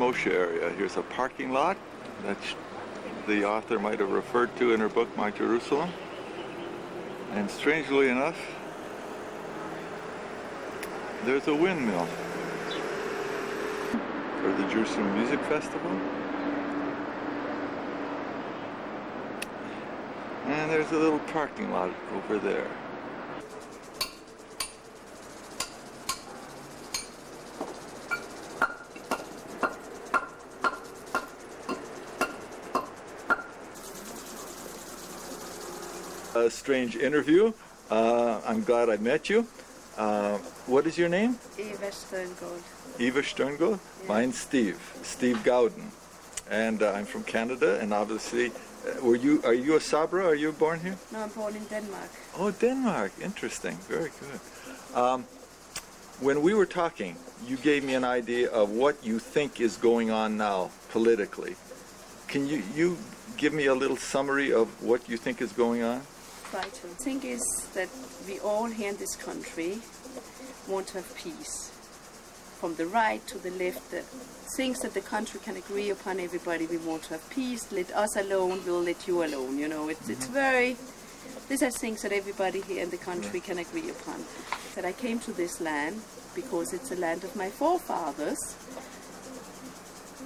Moshe area. Here's a parking lot that the author might have referred to in her book, My Jerusalem. And strangely enough, there's a windmill for the Jerusalem Music Festival. And there's a little parking lot over there. A strange interview. I'm glad I met you. What is your name?
Eva Sterngold.
Eva Sterngold?
Yeah.
Mine's Steve Gowden. And I'm from Canada, and obviously, are you a Sabra? Are you born here?
No, I'm born in Denmark.
Oh, Denmark. Interesting. Very good. When we were talking, you gave me an idea of what you think is going on now politically. Can you give me a little summary of what you think is going on?
Try to. The thing is that we all here in this country want to have peace. From the right to the left, the things that the country can agree upon, everybody, we want to have peace. Let us alone, we'll let you alone. You know, it's very, these are things that everybody here in the country can agree upon. That I came to this land because it's the land of my forefathers.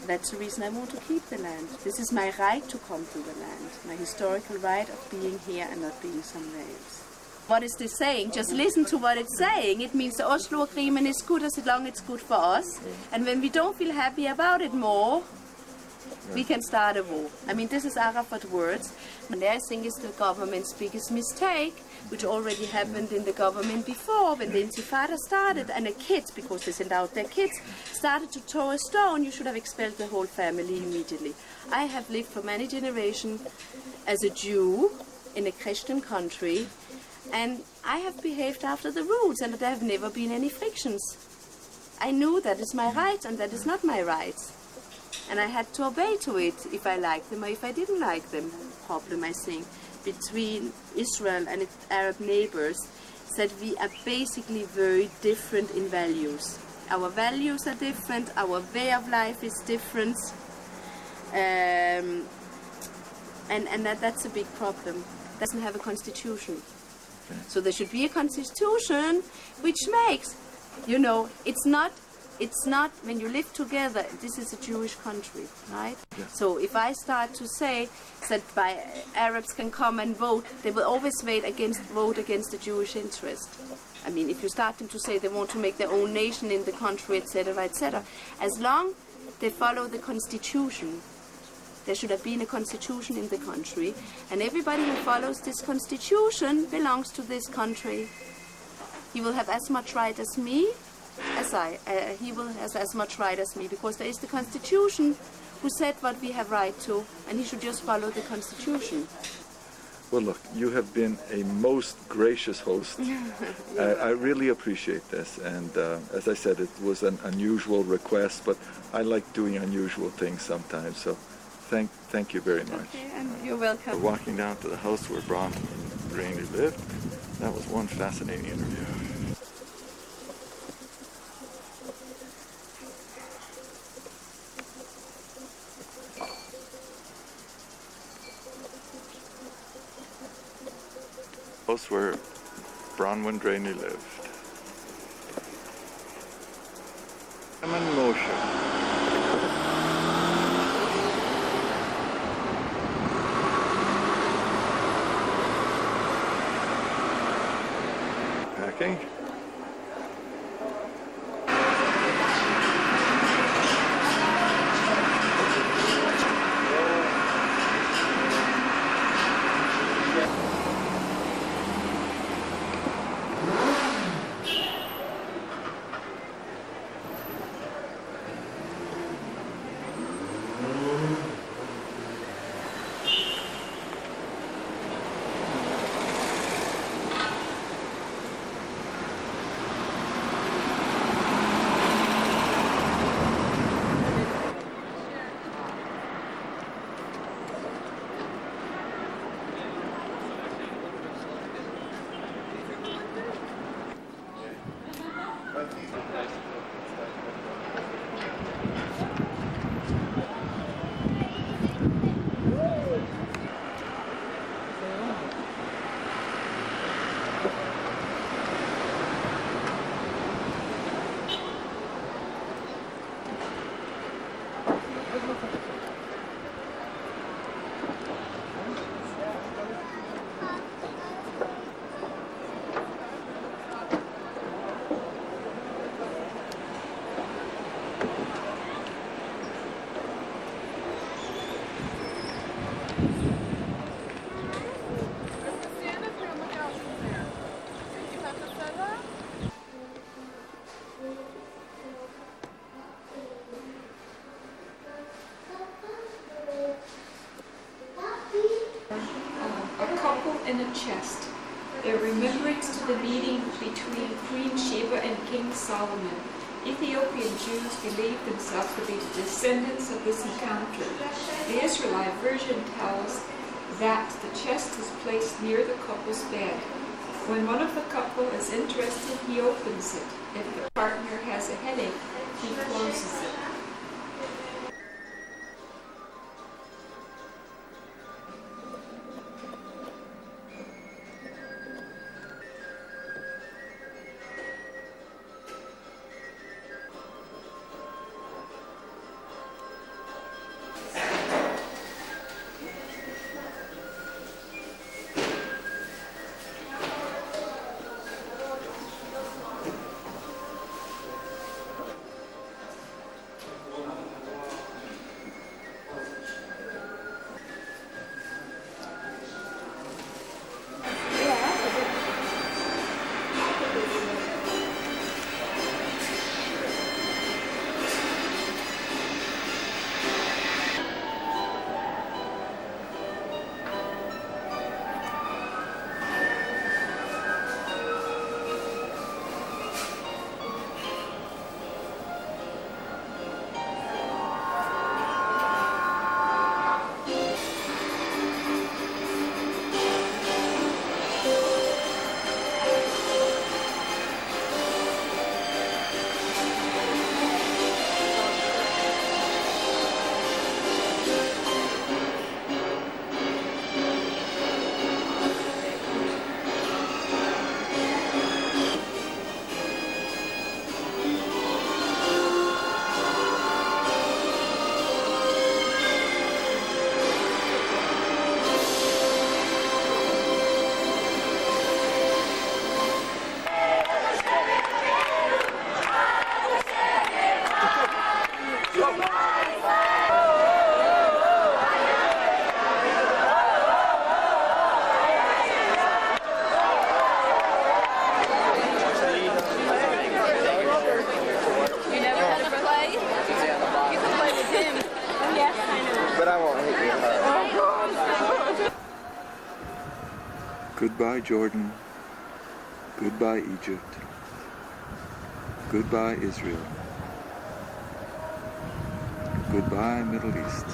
That's the reason I want to keep the land. This is my right to come to the land, my historical right of being here and not being somewhere else. What is this saying? Just listen to what it's saying. It means the Oslo Agreement is good as long as it's good for us. And when we don't feel happy about it more, We can start a war. I mean, this is Arafat words. And I think it's the government's biggest mistake, which already happened in the government before when the Intifada started and the kids, because they sent out their kids, started to throw a stone. You should have expelled the whole family immediately. I have lived for many generations as a Jew in a Christian country, and I have behaved after the rules, and there have never been any frictions. I knew that is my right and that is not my rights. And I had to obey to it if I liked them or if I didn't like them. Problem, I think, between Israel and its Arab neighbors is that we are basically very different in values. Our values are different, our way of life is different, and that's a big problem. It doesn't have a constitution. So there should be a constitution which makes, you know, it's not when you live together, this is a Jewish country, right?
Yeah.
So if I start to say that Arabs can come and vote, they will always vote against the Jewish interest. I mean, if you start them to say they want to make their own nation in the country, etc., as long they follow the constitution, there should have been a constitution in the country, and everybody who follows this constitution belongs to this country. He will have as much right as me, he will have as much right as me, because there is the constitution who said what we have right to, and he should just follow the constitution.
Well, look, you have been a most gracious host. I really appreciate this, and as I said, it was an unusual request, but I like doing unusual things sometimes, so thank you very much.
Okay, and you're welcome.
We're walking down to the house where Bron and Rainey lived. That was one fascinating interview. House where Bronwyn Drainey lived. I'm in motion. Packing.
In a chest, a remembrance to the meeting between Queen Sheba and King Solomon. Ethiopian Jews believe themselves to be the descendants of this encounter. The Israelite version tells that the chest is placed near the couple's bed. When one of the couple is interested, he opens it. If the partner has a headache, he closes it.
Goodbye, Jordan. Goodbye, Egypt. Goodbye, Israel. Goodbye, Middle East.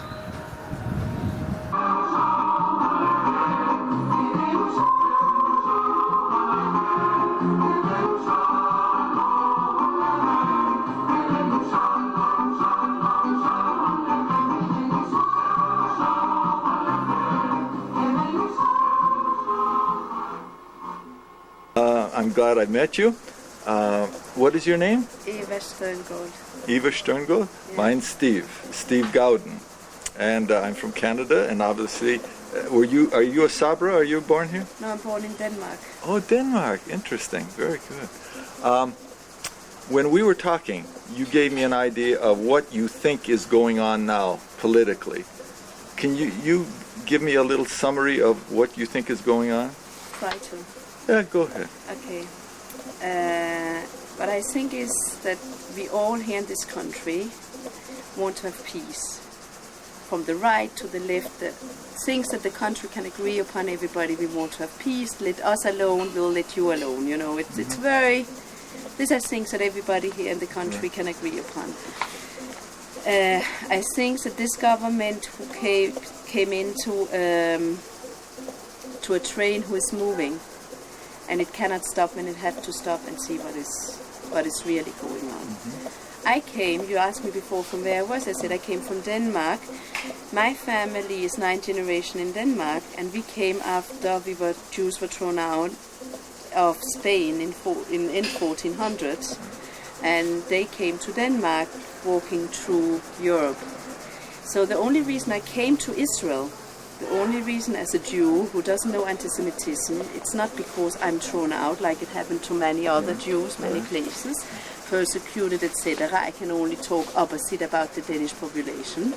I'm glad I met you. What is your name?
Eva Sterngold.
Eva Sterngold?
Yeah.
Mine's Steve Gowden. And I'm from Canada, and obviously, are you a Sabra? Are you born here?
No, I'm born in Denmark.
Oh, Denmark. Interesting. Very good. When we were talking, you gave me an idea of what you think is going on now politically. Can you give me a little summary of what you think is going on?
Try to.
Yeah, go ahead.
Okay. What I think is that we all here in this country want to have peace. From the right to the left, the things that the country can agree upon, everybody, we want to have peace. Let us alone, we'll let you alone. You know, it's very... These are things that everybody here in the country can agree upon. I think that this government who came into to a train who is moving, and it cannot stop, and it has to stop and see what is really going on. I came, you asked me before from where I was, I said I came from Denmark. My family is 9th generation in Denmark, and we came after Jews were thrown out of Spain in 1400s, and they came to Denmark walking through Europe. So the only reason I came to Israel, the only reason as a Jew who doesn't know anti-Semitism, it's not because I'm thrown out like it happened to many other Jews, many places, persecuted, etc. I can only talk opposite about the Danish population.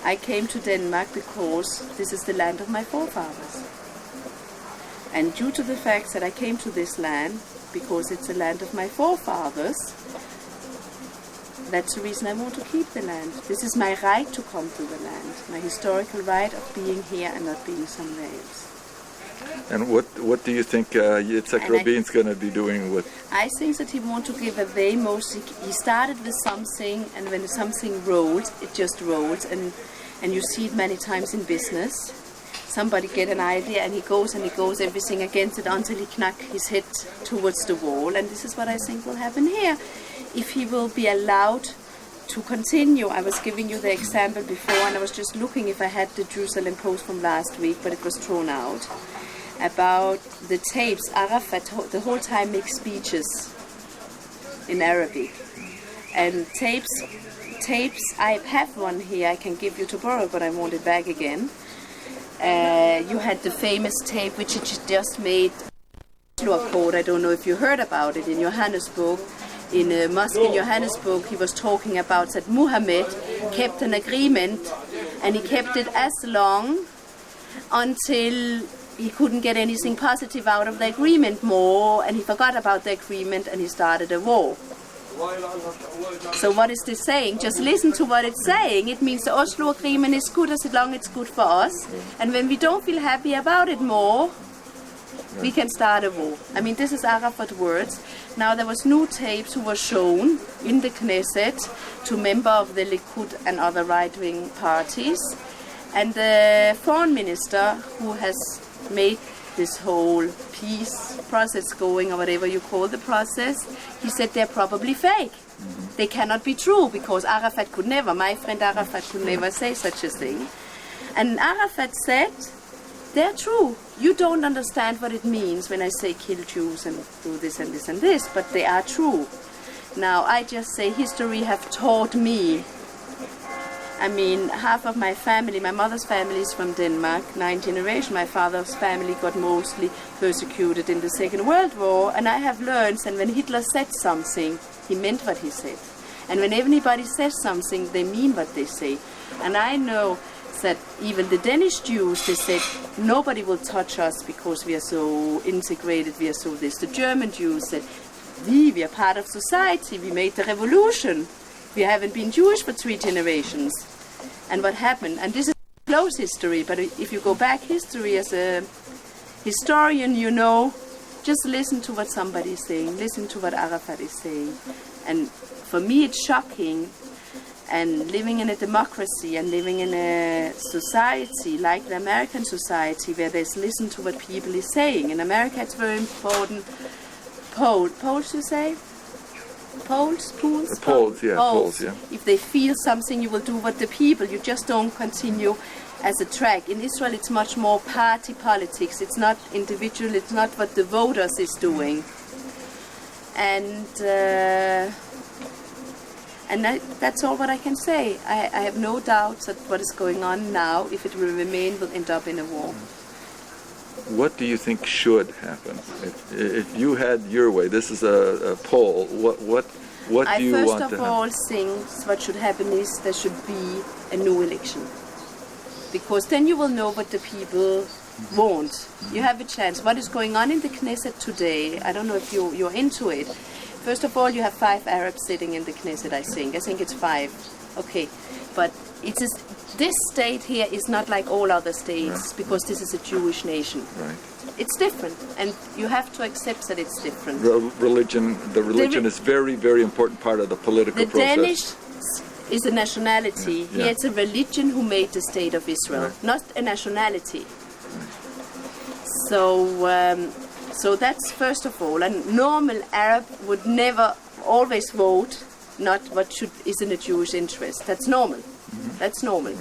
I came to Denmark because this is the land of my forefathers. And due to the fact that I came to this land, because it's the land of my forefathers, that's the reason I want to keep the land. This is my right to come to the land, my historical right of being here and not being somewhere else.
And what do you think Yitzhak Rabin's going to be doing with?
I think that he wants to give away most. He started with something, and when something rolls, it just rolls, and you see it many times in business. Somebody get an idea, and he goes everything against it until he knocks his head towards the wall, and this is what I think will happen here. If he will be allowed to continue, I was giving you the example before, and I was just looking if I had the Jerusalem Post from last week, but it was thrown out, about the tapes. Arafat the whole time makes speeches in Arabic, and tapes, I have one here, I can give you tomorrow, but I want it back again. You had the famous tape which he just made, I don't know if you heard about it, in Johannesburg. In a mosque in Johannesburg, he was talking about that Muhammad kept an agreement, and he kept it as long until he couldn't get anything positive out of the agreement more, and he forgot about the agreement and he started a war. So what is this saying? Just listen to what it's saying. It means the Oslo Agreement is good as long as it's good for us, and when we don't feel happy about it more, we can start a war. I mean, this is Arafat's words. Now, there was new tapes who were shown in the Knesset to members of the Likud and other right-wing parties. And the foreign minister who has made this whole peace process going, or whatever you call the process, he said they're probably fake. They cannot be true, because Arafat could never, my friend Arafat could never say such a thing. And Arafat said, they're true. You don't understand what it means when I say kill Jews and do this and this and this, but they are true. Now, I just say history have taught me. I mean, half of my family, my mother's family is from Denmark, 9th generation. My father's family got mostly persecuted in the Second World War, and I have learned that when Hitler said something, he meant what he said. And when anybody says something, they mean what they say. And I know that even the Danish Jews, they said, nobody will touch us because we are so integrated, we are so this. The German Jews said, we are part of society, we made the revolution. We haven't been Jewish for 3 generations. And what happened? And this is close history, but if you go back history as a historian, you know, just listen to what somebody is saying, listen to what Arafat is saying. And for me it's shocking, and living in a democracy and living in a society like the American society where there's listen to what people is saying. In America it's very important. Polls, you say? Polls, yeah. If they feel something, you will do what the people. You just don't continue as a track. In Israel, it's much more party politics. It's not individual. It's not what the voters is doing. And that's all what I can say. I have no doubts that what is going on now, if it will remain, will end up in a war.
What do you think should happen? If you had your way, this is a poll, what do you want to happen?
I first of all think what should happen is there should be a new election. Because then you will know what the people want. You have a chance. What is going on in the Knesset today, I don't know if you're into it. First of all, you have 5 Arabs sitting in the Knesset, I think. I think it's 5. Okay. But it is... This state here is not like all other states because this is a Jewish nation.
Right.
It's different, and you have to accept that it's different.
The religion is very, very important part of the political process.
The Danish is a nationality. Here it's a religion who made the state of Israel, not a nationality. So that's first of all. A normal Arab would never always vote not what is in a Jewish interest. That's normal. That's normal.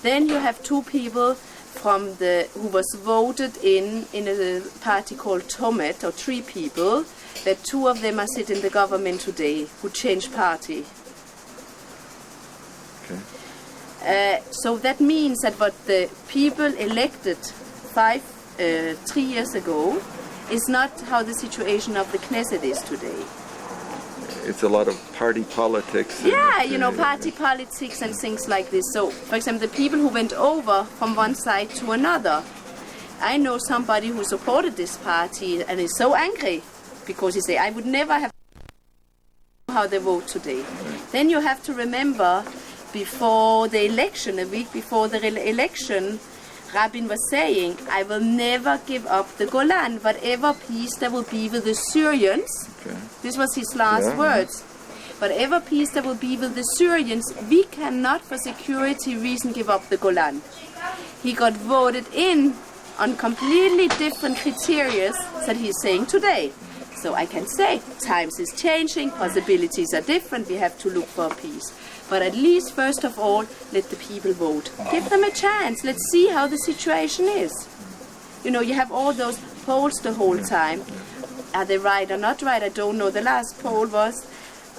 Then you have 2 people from who was voted in a party called Tomet, or 3 people, that 2 of them are sitting in the government today, who changed party.
Okay.
So that means that what the people elected 3 years ago is not how the situation of the Knesset is today.
It's a lot of party politics.
Yeah, you know, party politics and things like this. So, for example, the people who went over from one side to another. I know somebody who supported this party and is so angry because he said, I would never have how they vote today. Then you have to remember, before the election, a week before the election, Rabin was saying, I will never give up the Golan, whatever peace there will be with the Syrians. Okay. This was his last words. Whatever peace there will be with the Syrians, we cannot for security reason give up the Golan. He got voted in on completely different criteria that he's saying today. So I can say, times is changing, possibilities are different, we have to look for peace. But at least, first of all, let the people vote. Give them a chance. Let's see how the situation is. You know, you have all those polls the whole time. Are they right or not right? I don't know. The last poll was,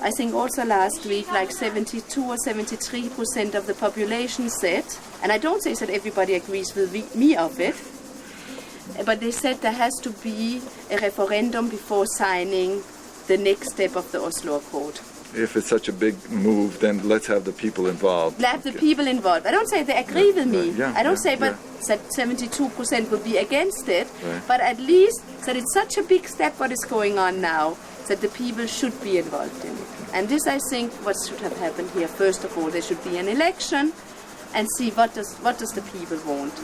I think also last week, like 72 or 73% of the population said, and I don't say that everybody agrees with me of it, but they said there has to be a referendum before signing the next step of the Oslo Accord.
If it's such a big move, then let's have the people involved.
Let the people involved. I don't say they agree with me. I don't say that 72% will be against it. Right. But at least that it's such a big step what is going on now, that the people should be involved in it. And this, I think, what should have happened here. First of all, there should be an election and see what does the people want.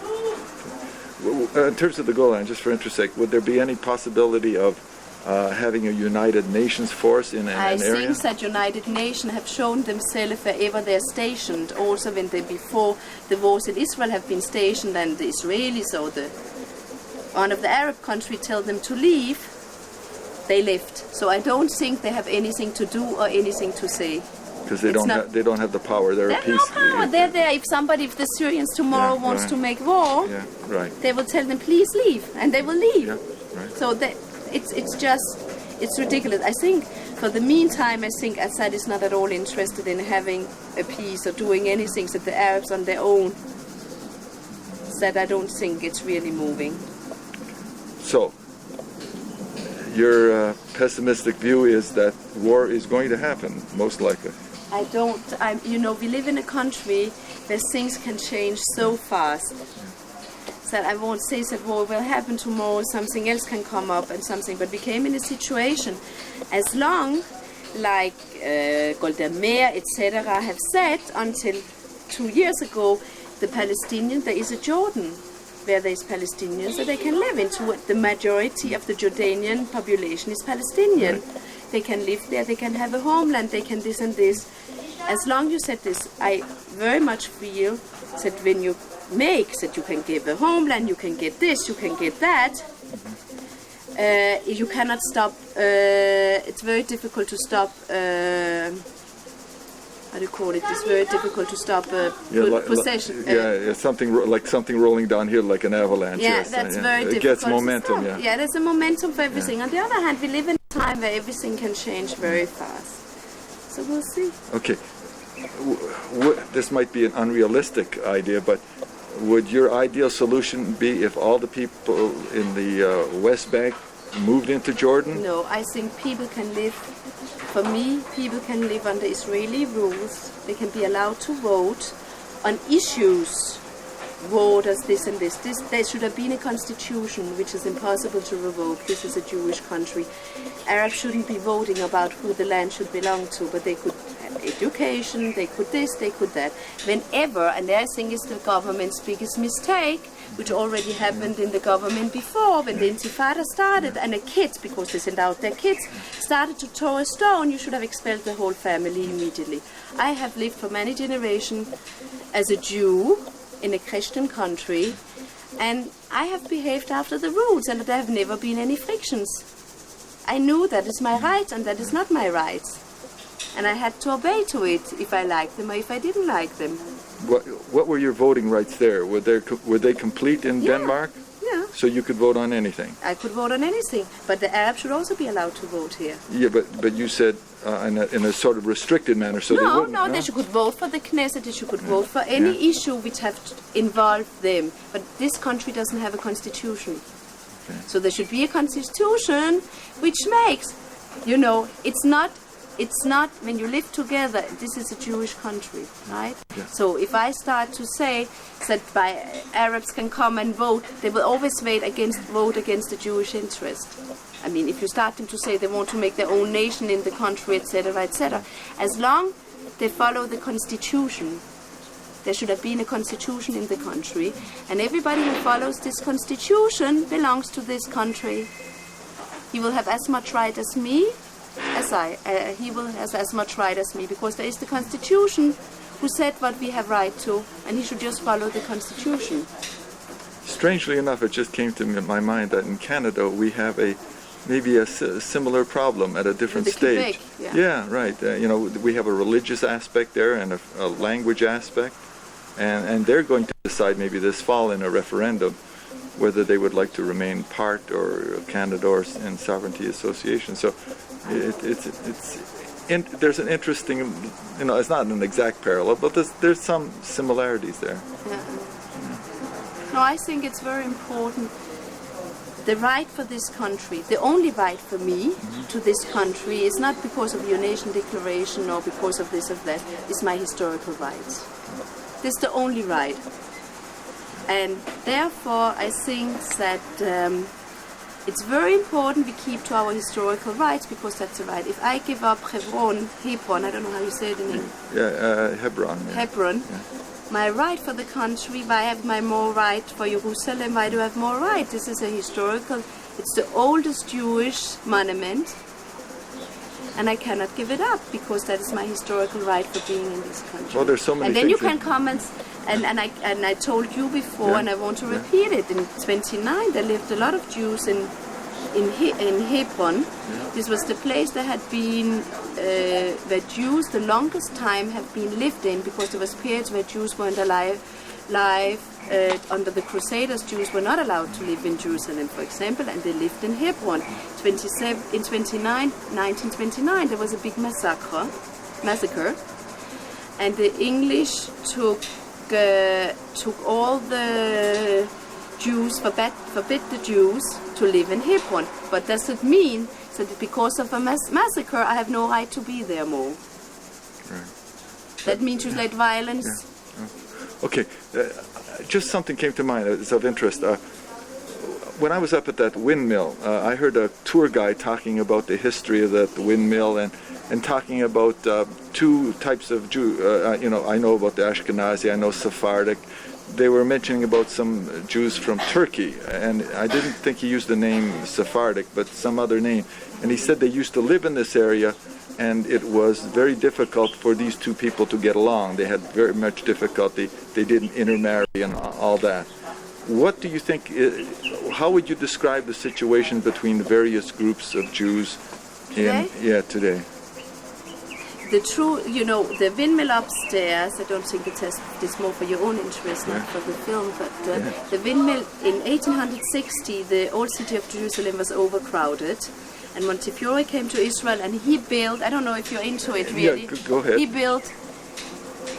In terms of the Golan, just for interest sake, would there be any possibility of having a United Nations force in an area?
I think that United Nations have shown themselves wherever they're stationed. Also, when they before the wars in Israel have been stationed, and the Israelis or one of the Arab countries tell them to leave, they left. So I don't think they have anything to do or anything to say.
Because they don't have the power. They're a peace.
No power. They're there. If the Syrians tomorrow wants to make war, they will tell them, please leave, and they will leave.
Yeah, right.
So it's ridiculous. I think for the meantime, I think Assad is not at all interested in having a peace or doing anything that the Arabs on their own. That I don't think it's really moving.
So, your pessimistic view is that war is going to happen, most likely.
We live in a country where things can change so fast. That I won't say that war will happen tomorrow, something else can come up and something, but we came in a situation, as long like Golda Meir, etc. have said until 2 years ago, the Palestinians, there is a Jordan. where there's Palestinians that they can live in. The majority of the Jordanian population is Palestinian. They can live there, they can have a homeland, they can this and this. As long as you said this, I very much feel that when you make that you can give a homeland, you can get this, you can get that, you cannot stop, it's very difficult to stop, how do you call it? It's very difficult to stop possession.
Something rolling downhill like an avalanche.
Yeah, that's very difficult.
It gets momentum.
To stop. Yeah, there's a momentum for everything. On the other hand, we live in a time where everything can change very fast. So we'll see.
Okay, this might be an unrealistic idea, but would your ideal solution be if all the people in the West Bank moved into Jordan?
No, I think people can live. For me, people can live under Israeli rules. They can be allowed to vote on issues. Vote as this and this. There should have been a constitution which is impossible to revoke. This is a Jewish country. Arabs shouldn't be voting about who the land should belong to, but they could have education, they could this, they could that. Whenever, and I think it's the government's biggest mistake, which already happened in the government before, when the Intifada started, and a kid, because they sent out their kids, started to throw a stone, you should have expelled the whole family immediately. I have lived for many generations as a Jew in a Christian country, and I have behaved after the rules, and there have never been any frictions. I knew that is my right, and that is not my right. And I had to obey to it if I liked them or if I didn't like them.
What were your voting rights there? Were they complete in Denmark?
Yeah.
So you could vote on anything?
I could vote on anything, but the Arabs should also be allowed to vote here.
Yeah, but you said in a sort of restricted manner, so they wouldn't.
No, they could vote for the Knesset, they should vote for any issue which have involved them. But this country doesn't have a constitution. Okay. So there should be a constitution which makes, it's not when you live together, this is a Jewish country, right? Yeah. So if I start to say that Arabs can come and vote, they will always vote against the Jewish interest. I mean, if you start them to say they want to make their own nation in the country, etc., etc., as long they follow the constitution, there should have been a constitution in the country, and everybody who follows this constitution belongs to this country. He will have as much right as me, he will have as much right as me, because there is the constitution who said what we have right to, and he should just follow the constitution.
Strangely enough, it just came to my mind that in Canada we have maybe a similar problem at a different stage.
Quebec,
yeah, right. We have a religious aspect there and a language aspect, and they're going to decide maybe this fall in a referendum whether they would like to remain part or Canada or in sovereignty association. So there's an interesting, it's not an exact parallel, but there's some similarities there.
Yeah. No, I think it's very important. The right for this country, the only right for me to this country is not because of your nation declaration or because of this or that, it's my historical rights. This is the only right. And therefore, I think that it's very important we keep to our historical rights, because that's the right. If I give up Hebron, I don't know how you say it in English.
Yeah, Hebron. Yeah.
Hebron. Yeah. My right for the country, why have my more right for Jerusalem? Why do I have more right? This is a historical, it's the oldest Jewish monument, and I cannot give it up because that is my historical right for being in this country.
Well, there's so many
and then
things
you can come and I told you before, and I want to repeat it. In 1929, there lived a lot of Jews in Hebron. Yeah. This was the place that had been where Jews the longest time have been lived in, because there was periods where Jews weren't alive. Under the Crusaders, Jews were not allowed to live in Jerusalem, for example, and they lived in Hebron. In 1929, there was a big massacre, and the English took all the Jews, forbid the Jews to live in Hebron. But does it mean that because of a massacre, I have no right to be there more?
Right.
That means you let violence.
Yeah. Okay, just something came to mind. It's of interest. When I was up at that windmill, I heard a tour guide talking about the history of the windmill and talking about two types of Jew. I know about the Ashkenazi, I know Sephardic. they were mentioning about some Jews from Turkey, and I didn't think he used the name Sephardic, but some other name. And he said they used to live in this area, and it was very difficult for these two people to get along. They had very much difficulty. They didn't intermarry and all that. What do you think, how would you describe the situation between the various groups of Jews today?
The true, the windmill upstairs, I don't think it's more for your own interest, not for the film, but the windmill in 1860, the old city of Jerusalem was overcrowded, and Montefiore came to Israel and he built, I don't know if you're into it really,
go ahead.
He built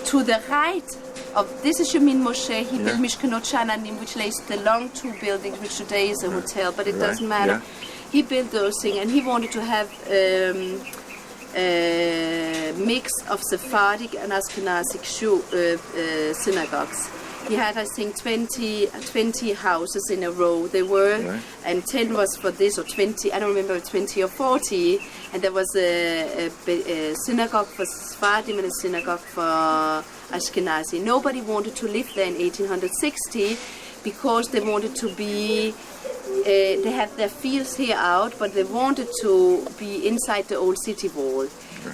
to the right of, this is Shemin Moshe, he built Mishkanot Sha'ananim, which lays the long two buildings, which today is a hotel, but it doesn't matter. He built those things, and he wanted to have mix of Sephardic and Ashkenazic synagogues. He had, I think, 20 houses in a row. They were, and 10 was for this, or 20, I don't remember, 20 or 40. And there was a synagogue for Sephardim and a synagogue for Ashkenazi. Nobody wanted to live there in 1860 because they wanted to be, they had their fields here out, but they wanted to be inside the old city wall.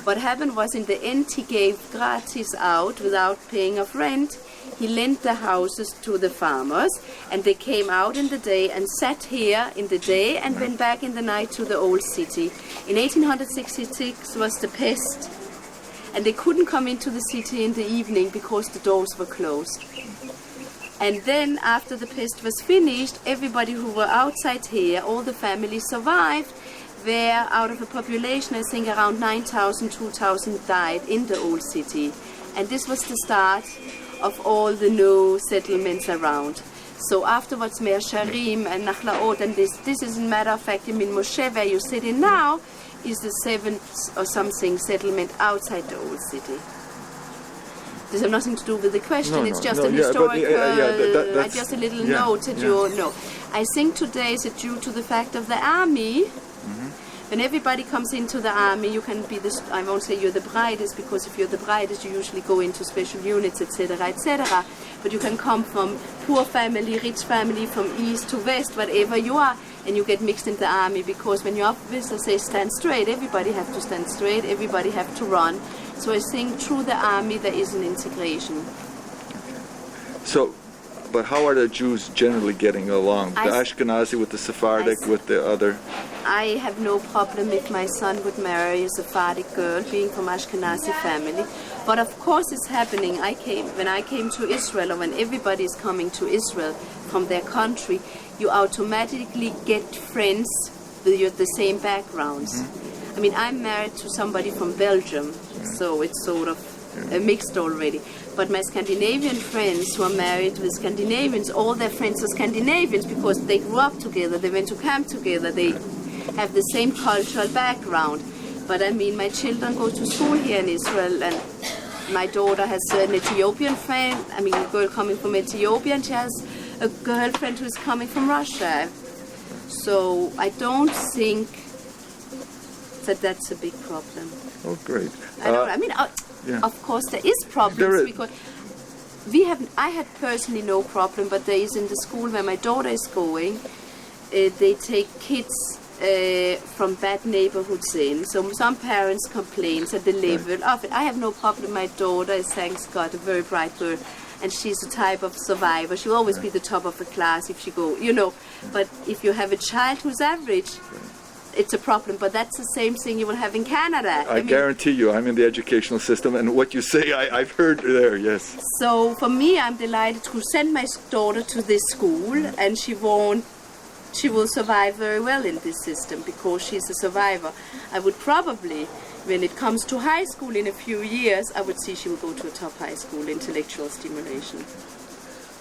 What happened was, in the end, he gave gratis out without paying of rent. He lent the houses to the farmers, and they came out in the day and sat here in the day and went back in the night to the old city. In 1866 was the pest, and they couldn't come into the city in the evening because the doors were closed. And then, after the pest was finished, everybody who were outside here, all the families survived, where out of a population, I think around 9,000, 2,000 died in the old city. And this was the start of all the new settlements around. So afterwards, Meir Sharim and Nachlaot, and this is, a matter of fact, in Moshe, where you're sitting now, is the 7th or something settlement outside the old city. This has nothing to do with the question, it's just an historical, just a little note that you know. I think today is due to the fact of the army. When everybody comes into the army, you can be the, I won't say you're the brightest, because if you're the brightest, you usually go into special units, etc., etc. But you can come from poor family, rich family, from east to west, whatever you are, and you get mixed in the army, because when your officer says stand straight, everybody have to stand straight, everybody have to run. So I think through the army there is an integration.
So, but how are the Jews generally getting along? The Ashkenazi with the Sephardic, with the other?
I have no problem if my son would marry a Sephardic girl, being from Ashkenazi family. But of course it's happening. When I came to Israel, or when everybody is coming to Israel from their country, you automatically get friends with the same backgrounds. I mean, I'm married to somebody from Belgium, so it's sort of mixed already. But my Scandinavian friends who are married with Scandinavians, all their friends are Scandinavians because they grew up together, they went to camp together, they have the same cultural background. But I mean, my children go to school here in Israel, and my daughter has an Ethiopian friend, I mean, a girl coming from Ethiopia, and she has a girlfriend who's coming from Russia. So I don't think that that's a big problem.
Oh, great.
Of course there is problems, because I had personally no problem, but there is in the school where my daughter is going, they take kids from bad neighborhoods in. So some parents complain at the level of it. I have no problem. My daughter is, thanks God, a very bright girl, and she's a type of survivor. She'll always be the top of the class if she go, But if you have a child who's average, it's a problem, but that's the same thing you will have in Canada.
I guarantee you, I'm in the educational system, and what you say, I've heard there, yes.
So for me, I'm delighted to send my daughter to this school, and she will survive very well in this system because she's a survivor. I would probably, when it comes to high school in a few years, I would see she will go to a top high school, intellectual stimulation.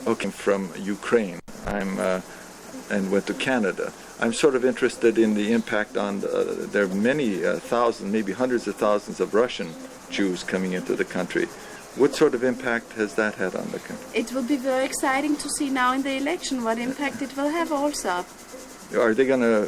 Okay, from Ukraine, and went to Canada. I'm sort of interested in the impact on, there are many thousands, maybe hundreds of thousands of Russian Jews coming into the country. What sort of impact has that had on the country?
It will be very exciting to see now in the election what impact it will have also.
Are they going to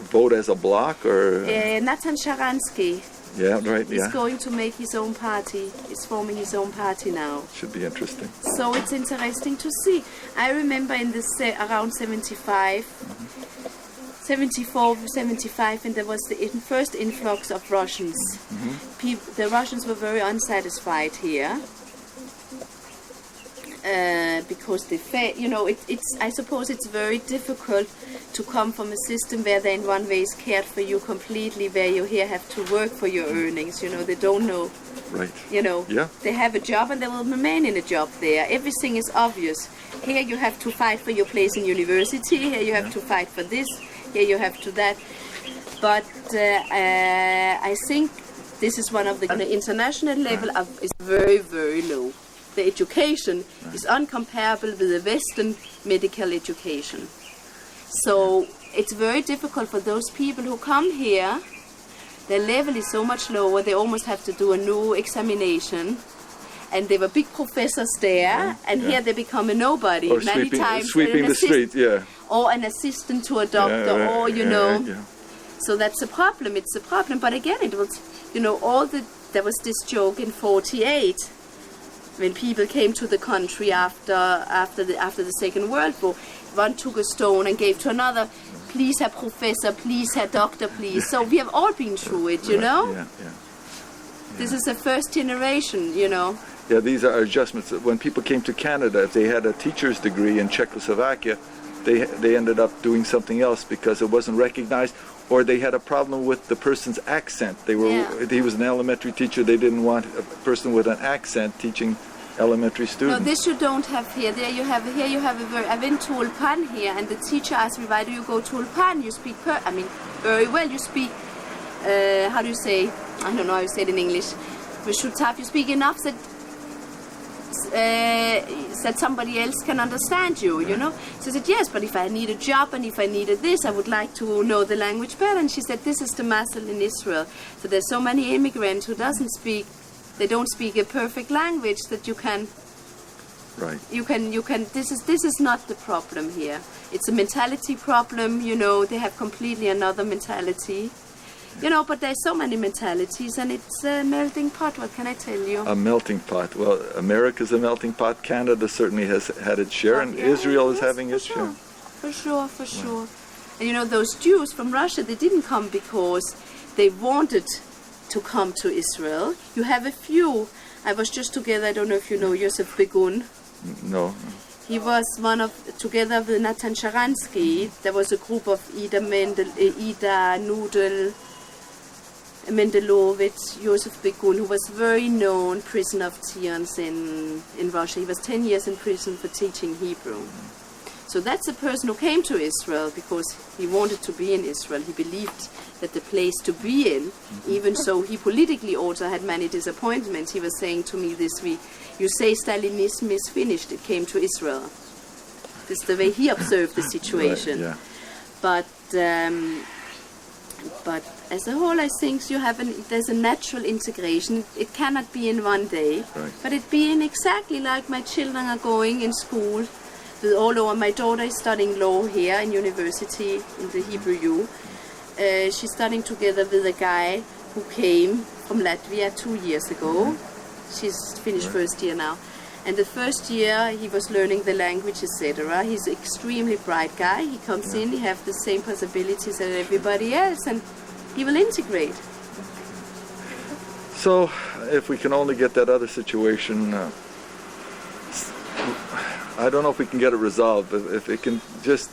vote as a bloc, or?
Nathan Sharansky,
Yeah, right,
He's
yeah.
going to make his own party. He's forming his own party now.
Should be interesting.
So it's interesting to see. I remember in the around 75, 74, 75, and there was the first influx of Russians. The Russians were very unsatisfied here. Because I suppose it's very difficult to come from a system where they in one way is cared for you completely, where you here have to work for your earnings. They don't know.
Right.
Yeah. They have a job and they will remain in a job there. Everything is obvious. Here you have to fight for your place in university. Here you have to fight for this. Here you have to that. But I think this is one of the on the international level is very, very low. The education is uncomparable with the Western medical education. So it's very difficult for those people who come here. Their level is so much lower, they almost have to do a new examination. And they were big professors there, and here they become a nobody.
Or
many times
sweeping the street, yeah.
Or an assistant to a doctor, or
Yeah.
So that's a problem, it's a problem. But again, it was, there was this joke in 48, when people came to the country after the Second World War. One took a stone and gave to another, please, Herr Professor, please, Herr Doctor, please. So we have all been through it,
Yeah.
This is the first generation,
Yeah, these are adjustments. When people came to Canada, if they had a teacher's degree in Czechoslovakia, they ended up doing something else because it wasn't recognized, or they had a problem with the person's accent. He was an elementary teacher. They didn't want a person with an accent teaching elementary students.
No, this you don't have here. I went to Ulpan here, and the teacher asked me, why do you go to Ulpan? You speak very well. You speak, how do you say? I don't know how you say it in English. You speak enough that somebody else can understand you, So I said, yes, but if I need a job and if I needed this, I would like to know the language better. And she said, this is the muscle in Israel. So there's so many immigrants who they don't speak a perfect language that you can...
Right.
This is not the problem here. It's a mentality problem, they have completely another mentality. But there's so many mentalities, and it's a melting pot. What can I tell you?
A melting pot. Well, America's a melting pot. Canada certainly has had its share, and Israel is having its share.
For sure. And those Jews from Russia, they didn't come because they wanted to come to Israel. You have a few. I was just together, I don't know if you know Yosef Begun.
No.
He was together with Natan Sharansky. There was a group of Ida Nudel, Mendelovitz, Yosef Begun, who was very known prisoner of Zions in Russia. He was 10 years in prison for teaching Hebrew. So that's a person who came to Israel because he wanted to be in Israel. He believed that the place to be in, even so he politically also had many disappointments. He was saying to me this week, you say Stalinism is finished, it came to Israel. This is the way he observed the situation.
Right,
yeah. But as a whole, I think there's a natural integration. It cannot be in one day, but it being exactly like my children are going in school. My daughter is studying law here in university in the Hebrew U. She's studying together with a guy who came from Latvia 2 years ago. She's finished first year now. And the first year he was learning the language, etc. He's an extremely bright guy. He comes in, he has the same possibilities as everybody else, and he will integrate.
So, if we can only get that other situation, I don't know if we can get it resolved, but if it can just,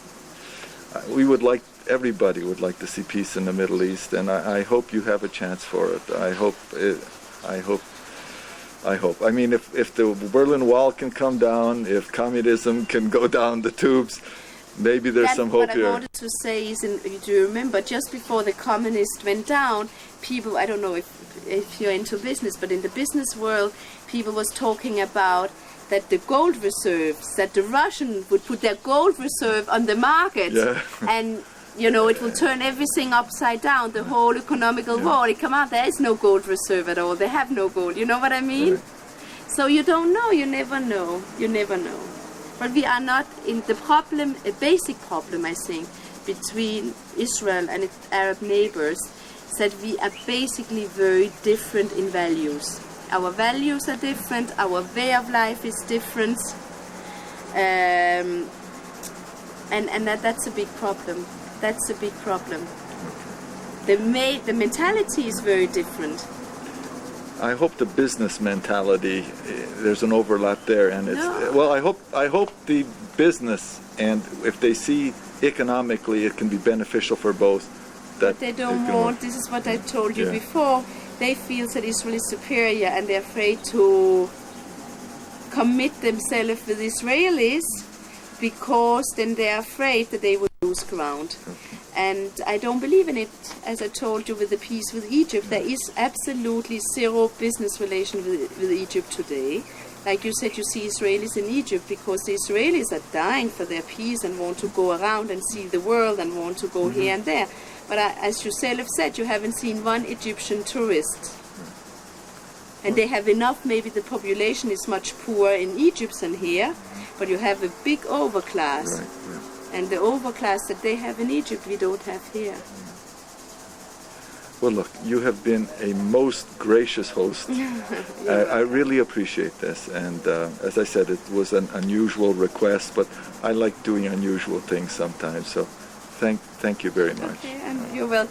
everybody would like to see peace in the Middle East, and I hope you have a chance for it. I hope. I mean, if the Berlin Wall can come down, if communism can go down the tubes, maybe there's some hope here.
What I wanted to say is, do you remember, just before the communists went down, people, I don't know if you're into business, but in the business world, people was talking about that the gold reserves, that the Russians would put their gold reserve on the market, and it will turn everything upside down, the whole economical war. It come out, there is no gold reserve at all. They have no gold. You know what I mean? Right. So you don't know. You never know. But we are not in the problem, a basic problem, I think, between Israel and its Arab neighbors that we are basically very different in values. Our values are different, our way of life is different, and that's a big problem. That's a big problem. The mentality is very different.
I hope the business mentality, there's an overlap there, and it's well. I hope the business, and if they see economically it can be beneficial for both.
But they don't want. This is what I told you before. They feel that Israel is superior, and they're afraid to commit themselves with Israelis because then they're afraid that they will lose ground. And I don't believe in it. As I told you with the peace with Egypt, there is absolutely zero business relation with Egypt today. Like you said, you see Israelis in Egypt because the Israelis are dying for their peace and want to go around and see the world and want to go here and there. But as you have said, you haven't seen one Egyptian tourist. And they have enough, maybe the population is much poorer in Egypt than here, but you have a big overclass. Right, yeah. And the overclass that they have in Egypt, we don't have here.
Well, look, you have been a most gracious host. I really appreciate this. And as I said, it was an unusual request, but I like doing unusual things sometimes. So thank you very much.
Okay, and you're welcome.